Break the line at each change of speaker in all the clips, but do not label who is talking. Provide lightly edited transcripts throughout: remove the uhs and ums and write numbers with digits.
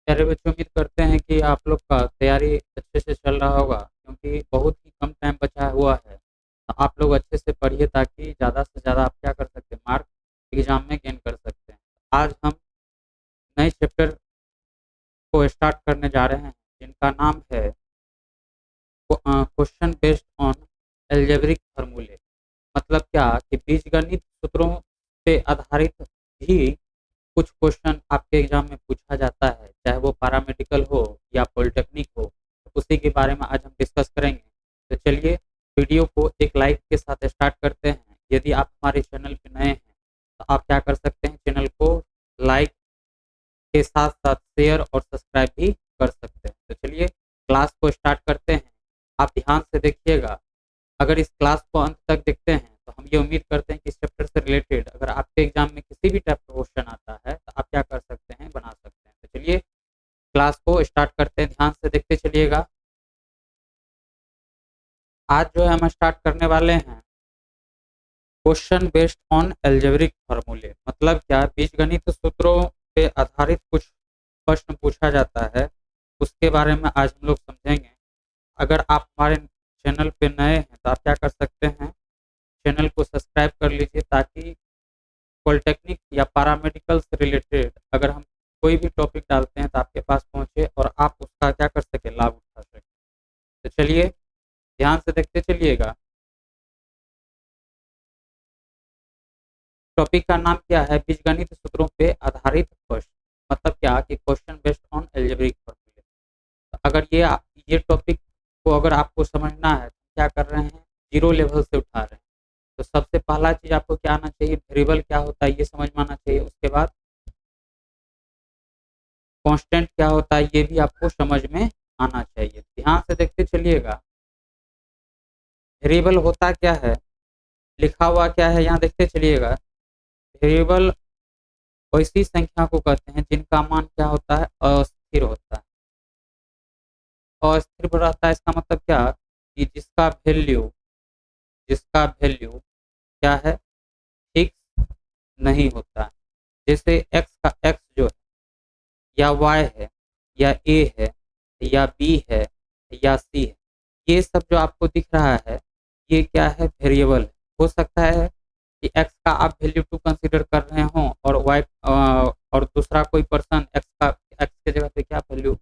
प्यारे बच्चों, उम्मीद करते हैं कि आप लोग का तैयारी अच्छे से चल रहा होगा, क्योंकि बहुत ही कम टाइम बचा हुआ है। तो आप लोग अच्छे से पढ़िए ताकि ज़्यादा से ज़्यादा आप क्या कर सकते हैं, मार्क एग्जाम में गेन कर सकते हैं। आज हम नए चैप्टर को स्टार्ट करने जा रहे हैं, जिनका नाम है क्वेश्चन बेस्ड ऑन एल्जेब्रिक फार्मूले। मतलब क्या कि बीजगणित सूत्रों पे आधारित भी कुछ क्वेश्चन आपके एग्जाम में पूछा जाता है, चाहे वो पैरामेडिकल हो या पॉलिटेक्निक हो। तो उसी के बारे में आज हम डिस्कस करेंगे। तो चलिए वीडियो को एक लाइक के साथ स्टार्ट करते हैं। यदि आप हमारे चैनल पर नए हैं तो आप क्या कर सकते हैं, चैनल को लाइक के साथ साथ शेयर और सब्सक्राइब भी कर सकते हैं। तो चलिए क्लास को स्टार्ट करते हैं। आप ध्यान से देखिएगा। अगर इस क्लास को अंत तक देखते हैं तो हम ये उम्मीद करते हैं कि इस चैप्टर से रिलेटेड अगर आपके एग्जाम में किसी भी टाइप का क्वेश्चन आता है तो आप क्या कर सकते हैं, बना सकते हैं। तो चलिए क्लास को स्टार्ट करते हैं, ध्यान से देखते चलिएगा। आज जो है हम स्टार्ट करने वाले हैं क्वेश्चन बेस्ड ऑन एल्जेब्रिक फार्मूले। मतलब क्या, बीजगणित सूत्रों पे आधारित कुछ प्रश्न पूछा जाता है, उसके बारे में आज हम लोग समझेंगे। अगर आप हमारे चैनल पे नए हैं तो आप क्या कर सकते हैं, चैनल को सब्सक्राइब कर लीजिए ताकि पॉलिटेक्निक या पैरामेडिकल से रिलेटेड अगर हम कोई भी टॉपिक डालते हैं तो आपके पास पहुंचे और आप उसका क्या कर सके, लाभ उठा सके। तो चलिए ध्यान से देखते चलिएगा। टॉपिक का नाम क्या है, बीजगणित सूत्रों पे आधारित प्रश्न। मतलब क्या कि क्वेश्चन बेस्ड ऑन एल्जेब्रिक फॉर्मूले। तो अगर ये टॉपिक को अगर आपको समझना है तो क्या कर रहे हैं, जीरो लेवल से उठा रहे हैं। तो सबसे पहला चीज आपको क्या आना चाहिए, वेरिएबल क्या होता है ये समझ में आना चाहिए। उसके बाद कांस्टेंट क्या होता है ये भी आपको समझ में आना चाहिए। ध्यान से देखते चलिएगा। वेरिएबल होता क्या है, लिखा हुआ क्या है, यहाँ देखते चलिएगा। वेरिएबल ऐसी संख्या को कहते हैं जिनका मान क्या होता है, अस्थिर होता है। अस्थिर रहता है इसका मतलब क्या कि जिसका वैल्यू क्या है, फिक्स नहीं होता है। जैसे एक्स जो है या वाई है या ए है या बी है या सी है, ये सब जो आपको दिख रहा है ये क्या है, वेरिएबल है। हो सकता है कि एक्स का आप वैल्यू 2 कंसीडर कर रहे हो और वाई और दूसरा कोई पर्सन एक्स के जगह पे क्या वैल्यू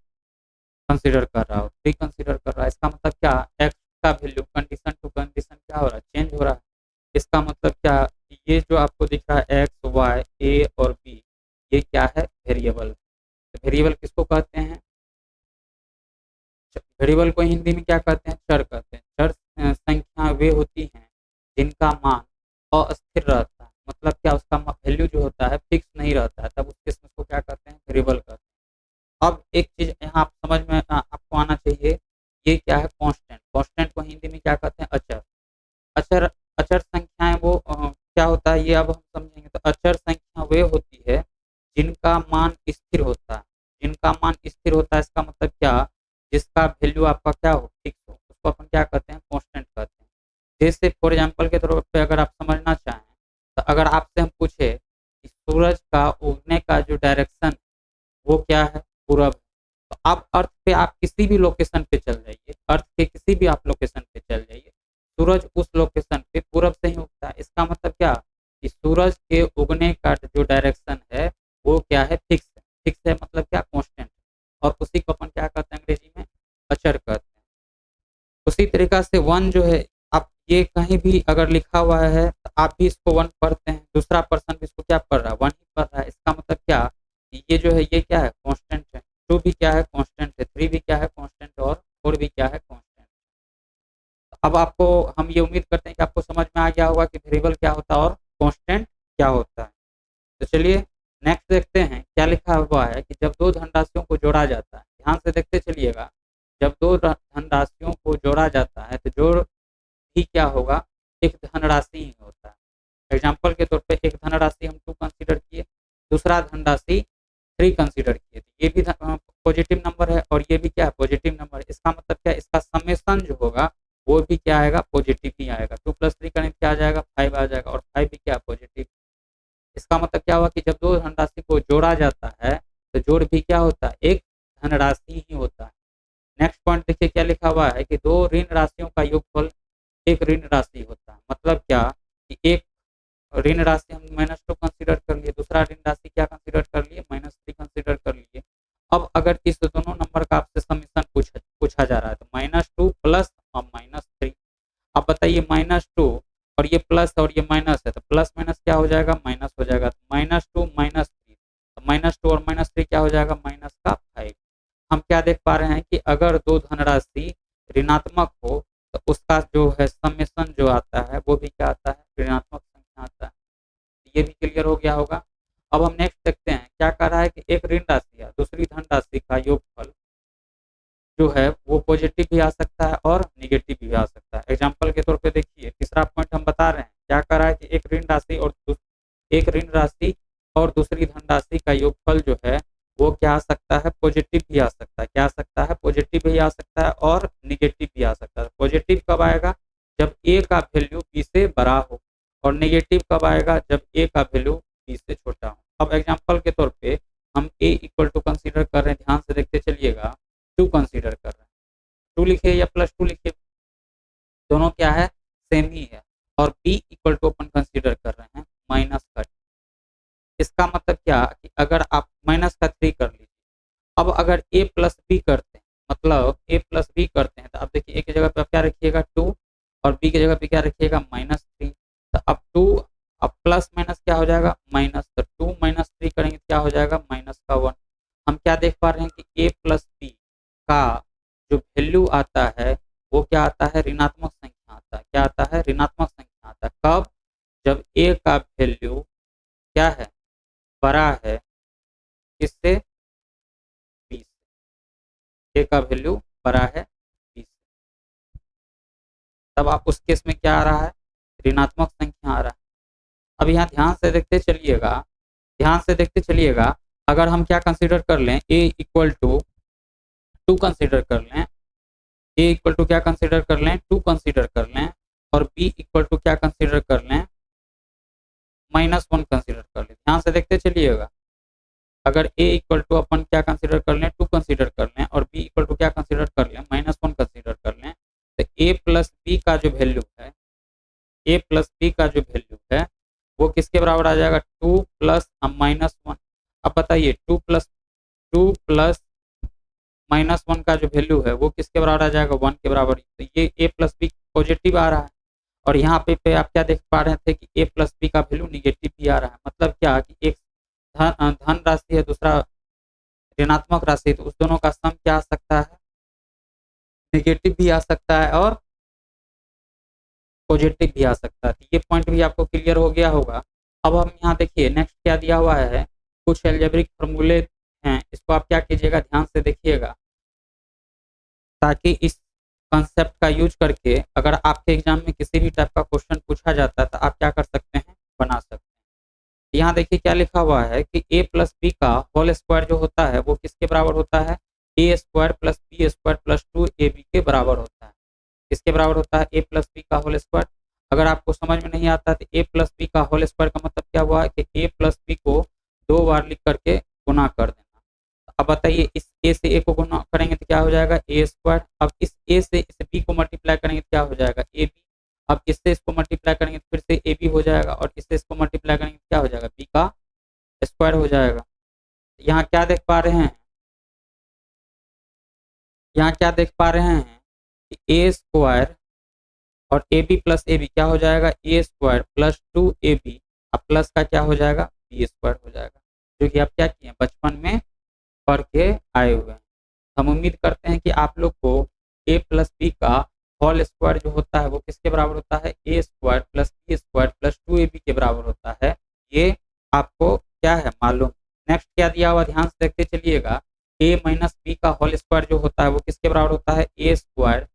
कंसीडर कर रहा हो, 3 कंसीडर कर रहा है। इसका मतलब क्या, एक्स का वैल्यू कंडीशन टू कंडीशन क्या हो रहा है, चेंज हो रहा है। इसका मतलब क्या, ये जो आपको दिख रहा है एक्स वाई ए और बी, ये क्या है, वेरिएबल। वेरिएबल किसको कहते हैं, वेरिएबल को हिंदी में क्या कहते हैं, चर कहते हैं। चर संख्या वे होती हैं जिनका मान अस्थिर रहता है। मतलब क्या, उसका वैल्यू जो होता है फिक्स नहीं रहता है, तब उस केस में उसको क्या कहते हैं, वेरिएबल कहते हैं। अब एक चीज यहाँ आप समझ में आपको आना चाहिए, ये क्या है, कांस्टेंट। कांस्टेंट को हिंदी में क्या कहते हैं, अचर। अचर अचर संख्याएं वो क्या होता है ये अब हम समझेंगे। तो अचर संख्या वे होती है जिनका मान स्थिर होता है। जिनका मान स्थिर होता है इसका मतलब क्या, जिसका वैल्यू आपका क्या हो, फिक्स हो, उसको अपन क्या कहते हैं, कांस्टेंट कहते हैं। जैसे फॉर एग्जांपल के तौर पे अगर आप समझना चाहें तो अगर आपसे हम पूछे कि सूरज का उगने का जो डायरेक्शन वो क्या है, पूरब। तो आप अर्थ पे आप किसी भी लोकेशन पे चल जाइए, अर्थ के किसी भी आप लोकेशन पे चल जाइए, सूरज उस लोकेशन पे पूरब से ही उगता है। इसका मतलब क्या कि सूरज के उगने का जो डायरेक्शन है वो क्या है, फिक्स है। फिक्स है मतलब क्या, कांस्टेंट। और उसी को अपन क्या कहते हैं अंग्रेजी में, अचर कहते हैं। उसी तरीका से वन जो है, आप ये कहीं भी अगर लिखा हुआ है तो आप भी इसको वन पढ़ते हैं, दूसरा पर्सन भी इसको क्या पढ़ रहा है, वन ही पढ़ रहा है। इसका मतलब क्या, ये जो है ये क्या है, कांस्टेंट है। टू भी क्या है, कांस्टेंट है। थ्री भी क्या है, कांस्टेंट। और फोर भी क्या है, कांस्टेंट। अब आपको हम ये उम्मीद करते हैं कि आपको समझ में आ गया होगा कि वेरिएबल क्या होता है और कांस्टेंट क्या होता है। तो चलिए नेक्स्ट देखते हैं क्या लिखा हुआ है कि जब दो धनराशियों को जोड़ा जाता है, ध्यान से देखते चलिएगा। जब दो धनराशियों को जोड़ा जाता है तो जोड़ भी क्या होगा, एक धनराशि ही होता है। एग्जाम्पल के तौर पे एक धनराशि हम 2 कंसीडर किए, दूसरा धनराशि 3 कंसीडर किए, तो ये भी पॉजिटिव नंबर है और ये भी क्या है, पॉजिटिव नंबर है। इसका मतलब क्या, इसका समेशन जो होगा वो भी क्या आएगा, पॉजिटिव ही आएगा। 2 + 3 करेंगे क्या आ जाएगा, 5 आ जाएगा और 5 भी क्या, पॉजिटिव। इसका मतलब क्या हुआ कि जब दो धनराशि को जोड़ा जाता है तो जोड़ भी क्या होता है, एक धनराशि ही होता है। नेक्स्ट पॉइंट देखिए क्या लिखा हुआ है कि दो ऋण राशियों का योगफल एक ऋण राशि होता है। मतलब क्या कि एक ऋण राशि हम -2 कंसीडर कर लिए, दूसरा ऋण राशि क्या कंसीडर कर लिए, -3 कंसीडर कर लिए। अब अगर इस दोनों नंबर का आपसे समीशन पूछा जा रहा है तो -2 प्लस और -3। अब बताइए -2 और ये प्लस और ये माइनस है तो प्लस माइनस क्या हो जाएगा, माइनस हो जाएगा। -2 -3 तो -2 और -3 क्या हो जाएगा, माइनस का 5। हम क्या देख पा रहे हैं कि अगर दो धनराशि ऋणात्मक हो तो उसका जो है समेशन जो आता है वो भी क्या आता है, ऋणात्मक संख्या आता है। ये भी क्लियर हो गया होगा। अब हम नेक्स्ट देखते हैं क्या कह रहा है कि एक ऋण राशि या दूसरी धन राशि का योगफल जो है वो पॉजिटिव भी आ सकता है और निगेटिव भी आ सकता है। एग्जाम्पल के तौर पे देखिए तीसरा पॉइंट हम बता रहे हैं क्या कह रहा है कि एक ऋण राशि और दूसरी धनराशि का योगफल जो है वो क्या आ सकता है, पॉजिटिव भी आ सकता है। क्या आ सकता है, पॉजिटिव भी आ सकता है और निगेटिव भी आ सकता है। पॉजिटिव कब आएगा, जब ए का वैल्यू बी से बड़ा हो, और निगेटिव कब आएगा, जब ए का वैल्यू बी से छोटा हो। अब एग्जाम्पल के तौर पे हम ए इक्वल टू कंसीडर कर रहे हैं, ध्यान से देखते चलिएगा, 2 कंसीडर कर रहे हैं। 2 लिखे या +2 लिखे, दोनों क्या है, सेम ही है। और बी इक्वल टू अपन कंसीडर कर रहे हैं माइनस का। इसका मतलब क्या कि अगर आप -3 कर लीजिए, अब अगर a प्लस बी करते हैं, मतलब a प्लस बी करते हैं तो अब देखिए a की जगह पे आप क्या रखिएगा 2 और b की जगह पे क्या रखिएगा -3। तो अब 2 अब प्लस माइनस क्या हो जाएगा, माइनस। तो 2 -3 करेंगे क्या हो जाएगा, -1। हम क्या देख पा रहे हैं कि a प्लस बी का जो वैल्यू आता है वो क्या आता है, ऋणात्मक संख्या आता है। क्या आता है, ऋणात्मक संख्या आता है। कब, जब a का वैल्यू क्या है, बड़ा है किससे, 20। ए का वैल्यू बड़ा है 20, तब आप उस केस में क्या आ रहा है, ऋणात्मक संख्या आ रहा है। अब यहाँ ध्यान से देखते चलिएगा, अगर हम क्या कंसीडर कर लें, a इक्वल टू 2 कंसीडर कर लें, a इक्वल टू क्या कंसीडर कर लें, 2 कंसीडर कर लें, और b इक्वल टू क्या कंसीडर कर लें, -1 कंसीडर कर लें। ध्यान से देखते चलिएगा, अगर a इक्वल टू अपन क्या कंसीडर कर लें, 2 कंसीडर कर लें, और b इक्वल टू क्या कंसीडर कर लें, -1 कंसीडर कर लें, तो a प्लस बी का जो वैल्यू है, वो किसके बराबर आ जाएगा, 2 प्लस -1। अब बताइए 2 प्लस -1 का जो वैल्यू है वो किसके बराबर आ जाएगा, 1 के बराबर। तो ये a प्लस बी पॉजिटिव आ रहा है, और यहाँ पे आप क्या देख पा रहे थे कि a प्लस बी का वैल्यू निगेटिव भी आ रहा है। मतलब क्या कि एक धन राशि है, दूसरा ऋणात्मक राशि, तो उस दोनों का सम क्या आ सकता है, नेगेटिव भी आ सकता है और पॉजिटिव भी आ सकता है। तो ये पॉइंट भी आपको क्लियर हो गया होगा। अब हम यहाँ देखिए नेक्स्ट क्या दिया हुआ है, कुछ एल्जेब्रिक फॉर्मूले हैं, इसको आप क्या कीजिएगा, ध्यान से देखिएगा, ताकि इस कंसेप्ट का यूज करके अगर आपके एग्जाम में किसी भी टाइप का क्वेश्चन पूछा जाता है तो आप क्या कर सकते हैं, बना सकते हैं। यहाँ देखिए क्या लिखा हुआ है कि a प्लस बी का होल स्क्वायर जो होता है वो किसके बराबर होता है, a square plus B square plus 2ab के बराबर होता है। किसके बराबर होता है, a प्लस बी का होल स्क्वायर। अगर आपको समझ में नहीं आता तो a प्लस बी का होल स्क्वायर का मतलब क्या हुआ है कि a प्लस बी को 2 बार लिख करके गुना कर देना। अब बताइए इस a से a को गुना करेंगे तो क्या हो जाएगा, a स्क्वायर। अब इस a से इस b को मल्टीप्लाई करेंगे तो क्या हो जाएगा, ab। अब इससे इसको मल्टीप्लाई करेंगे तो फिर से ab हो जाएगा, और इससे इसको मल्टीप्लाई करेंगे तो क्या हो जाएगा, b का स्क्वायर हो जाएगा। यहाँ क्या देख पा रहे हैं, कि a स्क्वायर और a B plus A b क्या हो जाएगा, ए स्क्वायर प्लस 2ab, अब प्लस का क्या हो जाएगा, बी स्क्वायर हो जाएगा, जो कि आप क्या किए बचपन में पढ़ के आए हुए हैं। हम उम्मीद करते हैं कि आप लोग को a प्लस बी का होल स्क्वायर जो होता है वो किसके बराबर होता है, ए square plus B square plus 2ab के बराबर होता है। ये आपको क्या है मालूम। नेक्स्ट क्या दिया हुआ, ध्यान से देखते चलिएगा, a माइनस बी का होल स्क्वायर जो होता है वो किसके बराबर होता है, ए square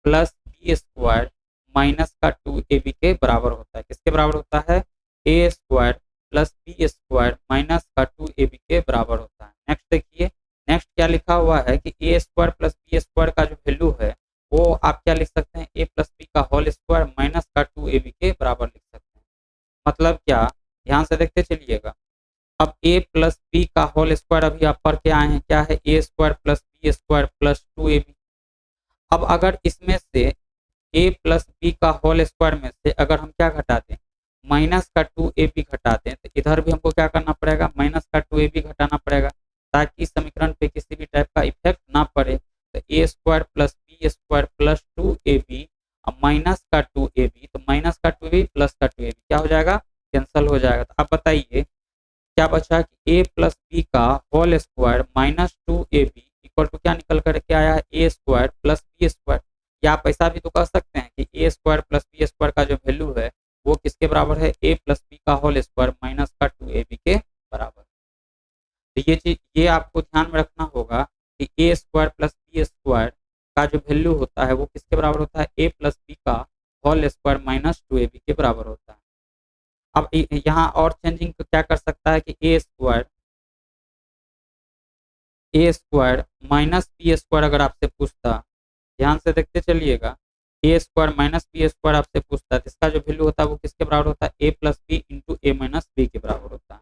plus B square minus का 2ab के बराबर होता है। किसके बराबर होता है, ए square plus B square minus का 2ab के बराबर होता है। नेक्स्ट देखिए, नेक्स्ट क्या लिखा हुआ है कि a square plus B square का जो वैल्यू है वो आप क्या लिख सकते हैं, ए प्लस बी का होल स्क्वायर माइनस का 2ab के बराबर लिख सकते हैं। मतलब क्या, ध्यान से देखते चलिएगा, अब a प्लस बी का होल स्क्वायर अभी आप पढ़ के आए हैं, क्या है, ए square plus B square plus 2ab। अब अगर इसमें से a प्लस बी का होल स्क्वायर में से अगर हम क्या घटा दें, माइनस का 2ab घटा दें, तो इधर भी हमको क्या करना पड़ेगा, माइनस का 2ab घटाना पड़ेगा, ताकि समीकरण पे किसी भी टाइप का इफेक्ट ना पड़े। तो ए square plus B square plus 2ab, अब माइनस का 2ab, तो माइनस का 2ab प्लस का 2ab क्या हो जाएगा, कैंसल हो जाएगा। तो आप बताइए क्या बचा कि a प्लस बी का whole square minus 2ab equal to क्या निकल कर के आया है, ए स्क्वायर प्लस बी स्क्वायर। या आप ऐसा भी तो कह सकते हैं कि a square plus B square का जो वैल्यू है वो किसके बराबर है, ए प्लस बी का होल स्क्वायर माइनस का 2ab के बराबर। तो ये चीज ये आपको ध्यान में रखना होगा कि a square plus B square का जो वैल्यू होता है वो किसके बराबर होता है, ए प्लस बी का होल स्क्वायर माइनस 2ab के बराबर होता है। अब यहाँ और चेंजिंग क्या कर सकता है कि a square minus B square अगर आपसे पूछता, ध्यान से देखते चलिएगा, ए स्क्वायर माइनस बी स्क्वायर आपसे पूछता है, तो इसका जो वैल्यू होता है वो किसके बराबर होता है, ए plus b into a minus B के बराबर होता है।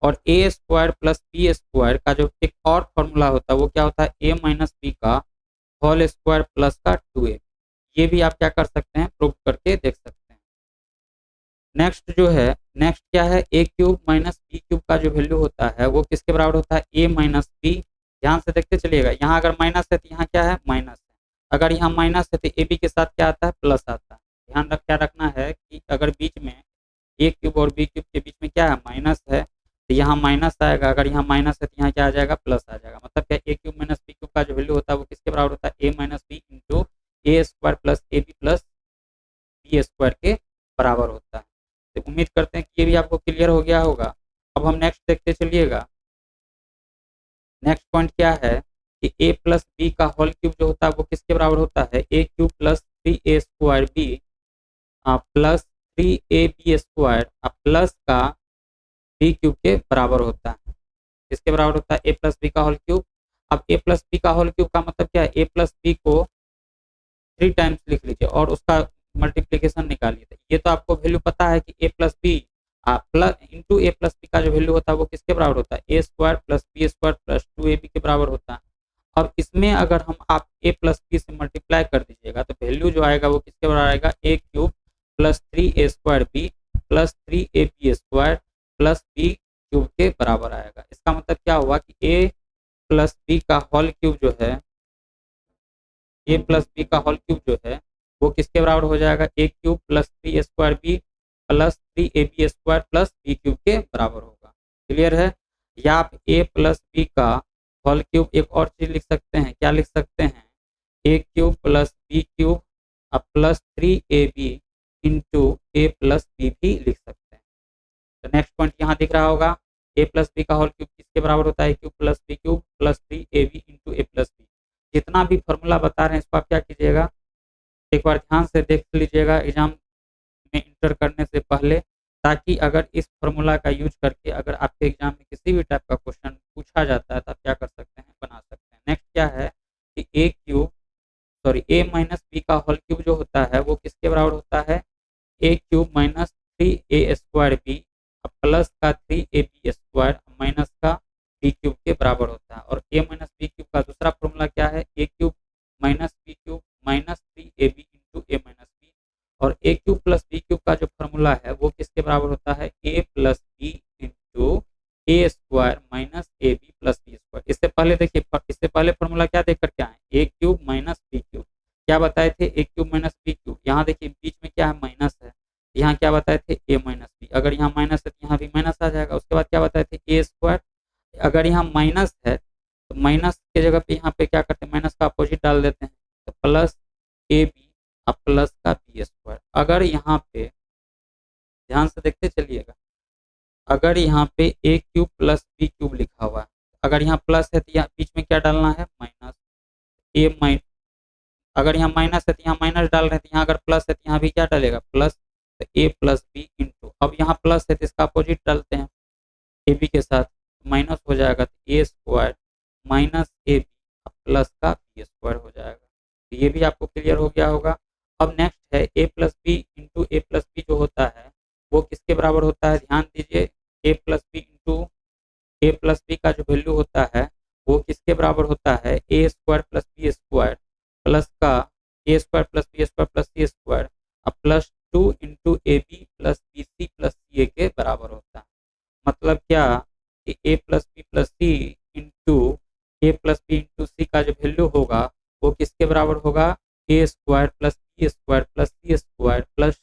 और ए स्क्वायर प्लस बी स्क्वायर का जो एक और फॉर्मूला होता है वो क्या होता है, ए माइनस बी का होल स्क्वायर प्लस का 2a। ये भी आप क्या कर सकते हैं, प्रूव करके देख सकते हैं। नेक्स्ट जो है, नेक्स्ट क्या है, ए क्यूब माइनस बी क्यूब का जो वैल्यू होता है वो किसके बराबर होता है, ए माइनस बी। ध्यान से देखते चलिएगा, यहाँ अगर माइनस है तो यहाँ क्या है, माइनस है। अगर यहाँ माइनस है तो ए बी के साथ क्या आता है, प्लस आता है। ध्यान रख क्या रखना है कि अगर बीच में ए क्यूब और बी क्यूब के बीच में क्या है, माइनस है, तो यहाँ माइनस आएगा। अगर यहाँ माइनस है तो यहाँ क्या आ जाएगा, प्लस आ जाएगा। मतलब क्या, ए क्यूब माइनस बी क्यूब का जो वैल्यू होता है वो किसके बराबर होता है, A minus B into A square plus A B plus B square के बराबर होता है। तो उम्मीद करते हैं कि ये भी आपको क्लियर हो गया होगा। अब हम नेक्स्ट देखते चलिएगा। नेक्स्ट पॉइंट क्या है कि ए प्लस बी का होल क्यूब जो होता है वो किसके बराबर होता है, ए cube plus 3a square B plus 3a B square plus का बी क्यूब के बराबर होता है। किसके बराबर होता है, ए प्लस बी का होल क्यूब। अब ए प्लस बी का होल क्यूब का मतलब क्या है, ए प्लस बी को 3 टाइम्स लिख लीजिए और उसका मल्टीप्लीकेशन निकालिए। ये तो आपको वैल्यू पता है कि ए प्लस बी प्लस इंटू ए प्लस बी का जो वैल्यू होता है वो किसके बराबर होता है, ए square plus B square plus 2ab के बराबर होता है। अब इसमें अगर हम आप ए प्लस बी से मल्टीप्लाई कर दीजिएगा तो वैल्यू जो आएगा वो किसके बराबर आएगा, A cube plus 3a square B plus 3ab square plus B cube के बराबर आएगा। इसका मतलब क्या हुआ कि ए प्लस बी का होल क्यूब जो है, ए प्लस बी का होल क्यूब जो है वो किसके बराबर हो जाएगा, A cube plus 3 square B plus 3ab square plus B cube के बराबर होगा। क्लियर है। या आप ए प्लस बी का होल क्यूब एक और चीज लिख सकते हैं, क्या लिख सकते हैं, A cube plus B cube plus 3ab into A plus B भी लिख सकते हैं। तो नेक्स्ट पॉइंट यहाँ दिख रहा होगा, ए प्लस बी का होल क्यूब किसके बराबर होता है, ए cube plus B cube plus 3ab into ए प्लस बी। जितना भी फॉर्मूला बता रहे हैं इसको आप क्या कीजिएगा, एक बार ध्यान से देख लीजिएगा एग्जाम में इंटर करने से पहले, ताकि अगर इस फॉर्मूला का यूज करके अगर आपके एग्जाम में किसी भी टाइप का क्वेश्चन पूछा जाता है तो आप क्या कर सकते हैं, बना सकते हैं। नेक्स्ट क्या है कि ए माइनस बी का होल क्यूब जो होता है वो किसके बराबर होता है, ए cube minus 3a square B plus का 3ab स्क्वायर माइनस का बी क्यूब के बराबर होता है। और ए माइनस बी क्यूब का दूसरा फॉर्मूला क्या है, ए cube minus b cube minus 3ab into a minus b. और a cube plus B cube का जो फॉर्मूला है वो किसके बराबर होता है, ए plus b into A square minus a B plus B square. इससे पहले देखिए, इससे पहले फॉर्मूला क्या देख करके आए, ए क्यूब माइनस बी क्यूब, क्या बताए थे, ए क्यूब माइनस बी क्यूब। यहाँ देखिए बीच में क्या है, माइनस है, यहाँ क्या बताए थे, ए माइनस बी। अगर यहाँ माइनस है तो यहाँ भी माइनस आ जाएगा। उसके बाद क्या बताए थे, ए स्क्वायर। अगर यहाँ माइनस है तो माइनस के जगह पे यहाँ पे क्या करते हैं, माइनस का अपोजिट डाल देते हैं, तो प्लस ए बी प्लस का बी स्क्वायर। अगर यहाँ पे ध्यान से देखते चलिएगा, अगर यहाँ पे ए क्यूब प्लस बी क्यूब लिखा हुआ है, अगर यहाँ प्लस है तो यहाँ बीच में क्या डालना है, माइनस। अगर यहाँ माइनस है तो यहाँ माइनस डाल रहे हैं, तो यहाँ अगर प्लस है तो यहाँ भी क्या डालेगा, प्लस। तो ए प्लस बी इंटू, अब यहाँ प्लस है तो इसका अपोजिट डालते हैं ए बी के साथ, माइनस हो जाएगा, तो ए square minus a B plus का बी स्क्वायर हो जाएगा। तो ये भी आपको क्लियर हो गया होगा। अब नेक्स्ट है ए प्लस बी इंटू ए प्लस बी जो होता है वो किसके बराबर होता है, ध्यान दीजिए, ए प्लस बी इंटू ए प्लस बी का जो वैल्यू होता है वो किसके बराबर होता है, ए square plus B square plus का a square plus B square plus c square अब plus 2 into a B plus b c plus c a के बराबर होता है। मतलब क्या कि ए plus b plus c into ए प्लस बी इंटू सी का जो वैल्यू होगा वो किसके बराबर होगा, a square plus B square plus c square plus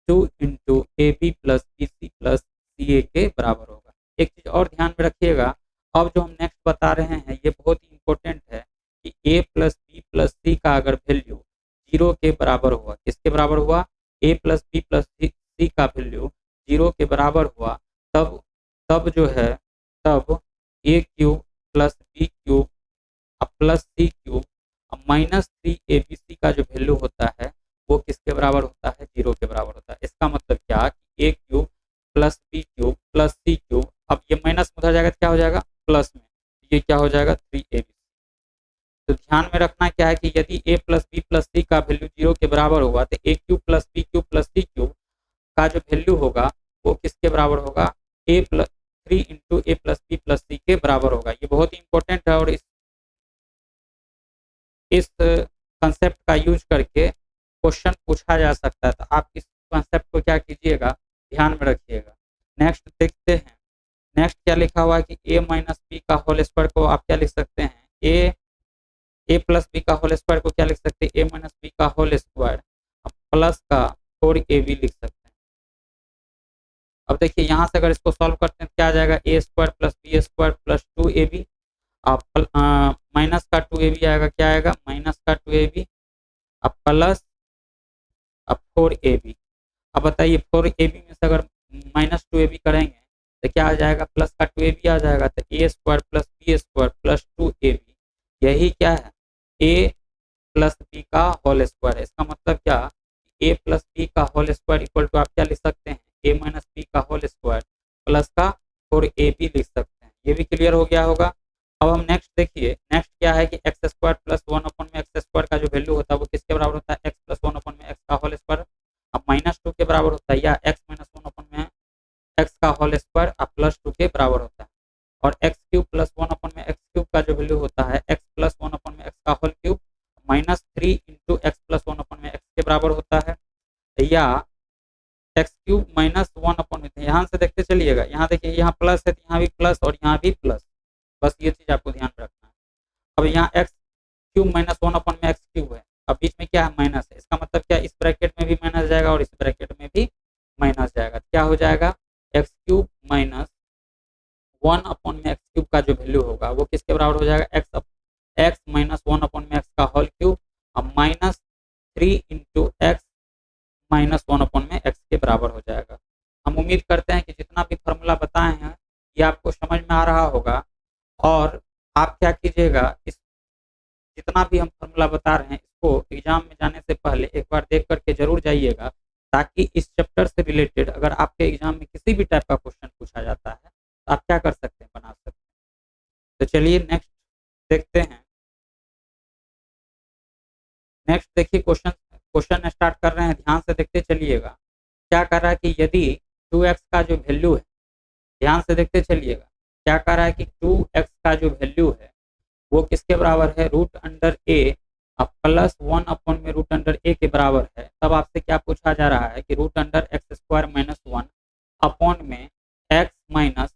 2 into a B plus b c plus c a के बराबर होगा। एक चीज़ और ध्यान में रखिएगा, अब जो हम नेक्स्ट बता रहे हैं ये बहुत ही इंपॉर्टेंट है कि ए प्लस बी प्लस सी का अगर वैल्यू 0 के बराबर हुआ, किसके बराबर हुआ, ए प्लस बी प्लस सी का वैल्यू 0 के बराबर हुआ, तब तब जो है तब a cube plus B cube plus c cube minus 3 a b c का जो वैल्यू होता है वो किसके बराबर होता है, 0 के बराबर होता है। इसका मतलब क्या कि a cube plus B cube plus c cube, अब ये माइनस में उधर जाएगा तो क्या हो जाएगा प्लस में, ये क्या हो जाएगा 3ab। तो ध्यान में रखना क्या है कि यदि a plus b plus c का वैल्यू 0 के बराबर होगा तो a cube plus B cube plus c cube का जो वैल्यू होगा वो किसके बराबर होगा, ए प्लस 3 इंटू ए प्लस बी प्लस सी के बराबर होगा। ये बहुत ही इंपॉर्टेंट है और इस कंसेप्ट का यूज करके क्वेश्चन पूछा जा सकता है, तो आप इस कंसेप्ट को क्या कीजिएगा, ध्यान में रखिएगा। नेक्स्ट देखते हैं, नेक्स्ट क्या लिखा हुआ है कि ए माइनस बी का होल स्क्वायर को आप क्या लिख सकते हैं, ए प्लस बी का होल स्क्वायर को क्या लिख सकते हैं, ए माइनस बी का होल स्क्वायर प्लस का 4ab लिख सकते हैं। अब देखिए यहाँ से अगर इसको सॉल्व करते हैं तो क्या आ जाएगा, a square plus B square plus 2ab, minus का 2ab आएगा, क्या आएगा माइनस का 2ab अब प्लस अब 4ab। अब बताइए 4ab में से अगर माइनस 2ab करेंगे तो क्या आ जाएगा, प्लस का 2ab आ जाएगा, तो ए square plus B square plus 2ab यही क्या है, ए प्लस बी का होल स्क्वायर है। इसका मतलब क्या, ए प्लस बी का होल स्क्वायर इक्वल टू आप क्या लिख सकते हैं, ए माइनस बी का होल स्क्वायर प्लस का 4ab लिख सकते हैं। ये भी क्लियर हो गया होगा। अब हम नेक्स्ट देखिए, नेक्स्ट क्या है कि एक्स स्क्वायर प्लस 1 अपन में एक्स स्क्वायर का जो वैल्यू होता है वो किसके बराबर होता है, एक्स प्लस 1 अपन में एक्स का होल स्क्वायर अब माइनस 2 के बराबर होता है, या एक्स माइनस 1 अपन में एक्स का होल स्क्वायर अब प्लस 2 के बराबर होता है। और एक्स क्यूब प्लस 1 अपन में एक्स क्यूब का जो वैल्यू होता है एक्स प्लस 1 अपन में एक्स का whole cube minus 3 into x plus 1 अपन में एक्स के बराबर होता है, या एक्स क्यूब माइनस 1 अपन में, यहाँ से देखते चलिएगा, यहाँ देखिए यहाँ प्लस है तो यहाँ भी प्लस और यहाँ भी प्लस, बस ये चीज आपको ध्यान में रखना है। अब यहाँ एक्स क्यूब माइनस 1 अपन में एक्स क्यूब है, अब बीच में क्या है माइनस है, इसका मतलब क्या इस ब्रैकेट में भी माइनस जाएगा और इस ब्रैकेट में भी माइनस जाएगा, क्या हो जाएगा एक्स क्यूब माइनस 1 अपन में एक्स क्यूब का जो वैल्यू होगा वो किसके बराबर हो जाएगा, एक्स माइनस 1 अपन में एक्स का होल क्यूब अब माइनस 3 इंटू एक्स माइनस 1 अपन में एक्स के बराबर हो जाएगा। हम उम्मीद करते हैं कि जितना भी फॉर्मूला बताए हैं ये आपको समझ में आ रहा होगा, और आप क्या कीजिएगा, इस जितना भी हम फॉर्मूला बता रहे हैं इसको एग्जाम में जाने से पहले एक बार देख करके जरूर जाइएगा, ताकि इस चैप्टर से रिलेटेड अगर आपके एग्जाम में किसी भी टाइप का क्वेश्चन पूछा जाता है तो आप क्या कर सकते हैं, बना सकते हैं। तो चलिए नेक्स्ट देखते हैं। नेक्स्ट देखिए क्वेश्चन स्टार्ट कर रहे हैं, ध्यान से देखते चलिएगा। क्या कर रहा है कि यदि 2x का जो वैल्यू है, ध्यान से देखते चलिएगा, क्या कर रहा है कि 2x का जो वैल्यू है वो किसके बराबर है, रूट अंडर ए अब प्लस 1 अपन में रूट अंडर ए के बराबर है। तब आपसे क्या पूछा जा रहा है कि root under x square minus 1 upon में x minus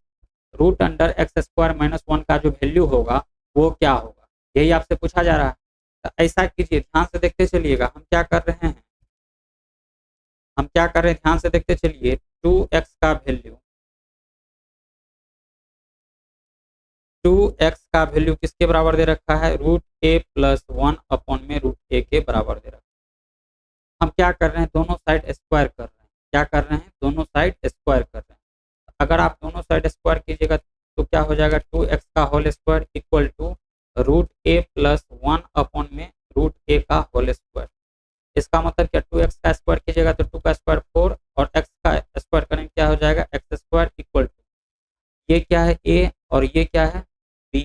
root under x square minus 1 का जो वैल्यू होगा वो क्या होगा, यही आपसे पूछा जा रहा है। तो ऐसा कीजिए, ध्यान से देखते चलिएगा, हम क्या कर रहे हैं, ध्यान से देखते चलिए। 2x का वैल्यू 2x का वैल्यू किसके बराबर दे रखा है, रूट ए प्लस 1 अपॉन में रूट ए के बराबर दे रखा है। हम क्या कर रहे हैं, दोनों साइड स्क्वायर कर रहे हैं, क्या कर रहे हैं, दोनों साइड स्क्वायर कर रहे हैं। अगर आप दोनों साइड स्क्वायर कीजिएगा तो क्या हो जाएगा, 2x का whole square equal to root a plus 1 upon में रूट ए का होल स्क्वायर। इसका मतलब क्या, 2x का स्क्वायर कीजिएगा तो 2 का स्क्वायर 4 और x का स्क्वायर करेंगे क्या हो जाएगा, एक्स स्क्वायर इक्वल टू ये क्या है a और ये क्या है b,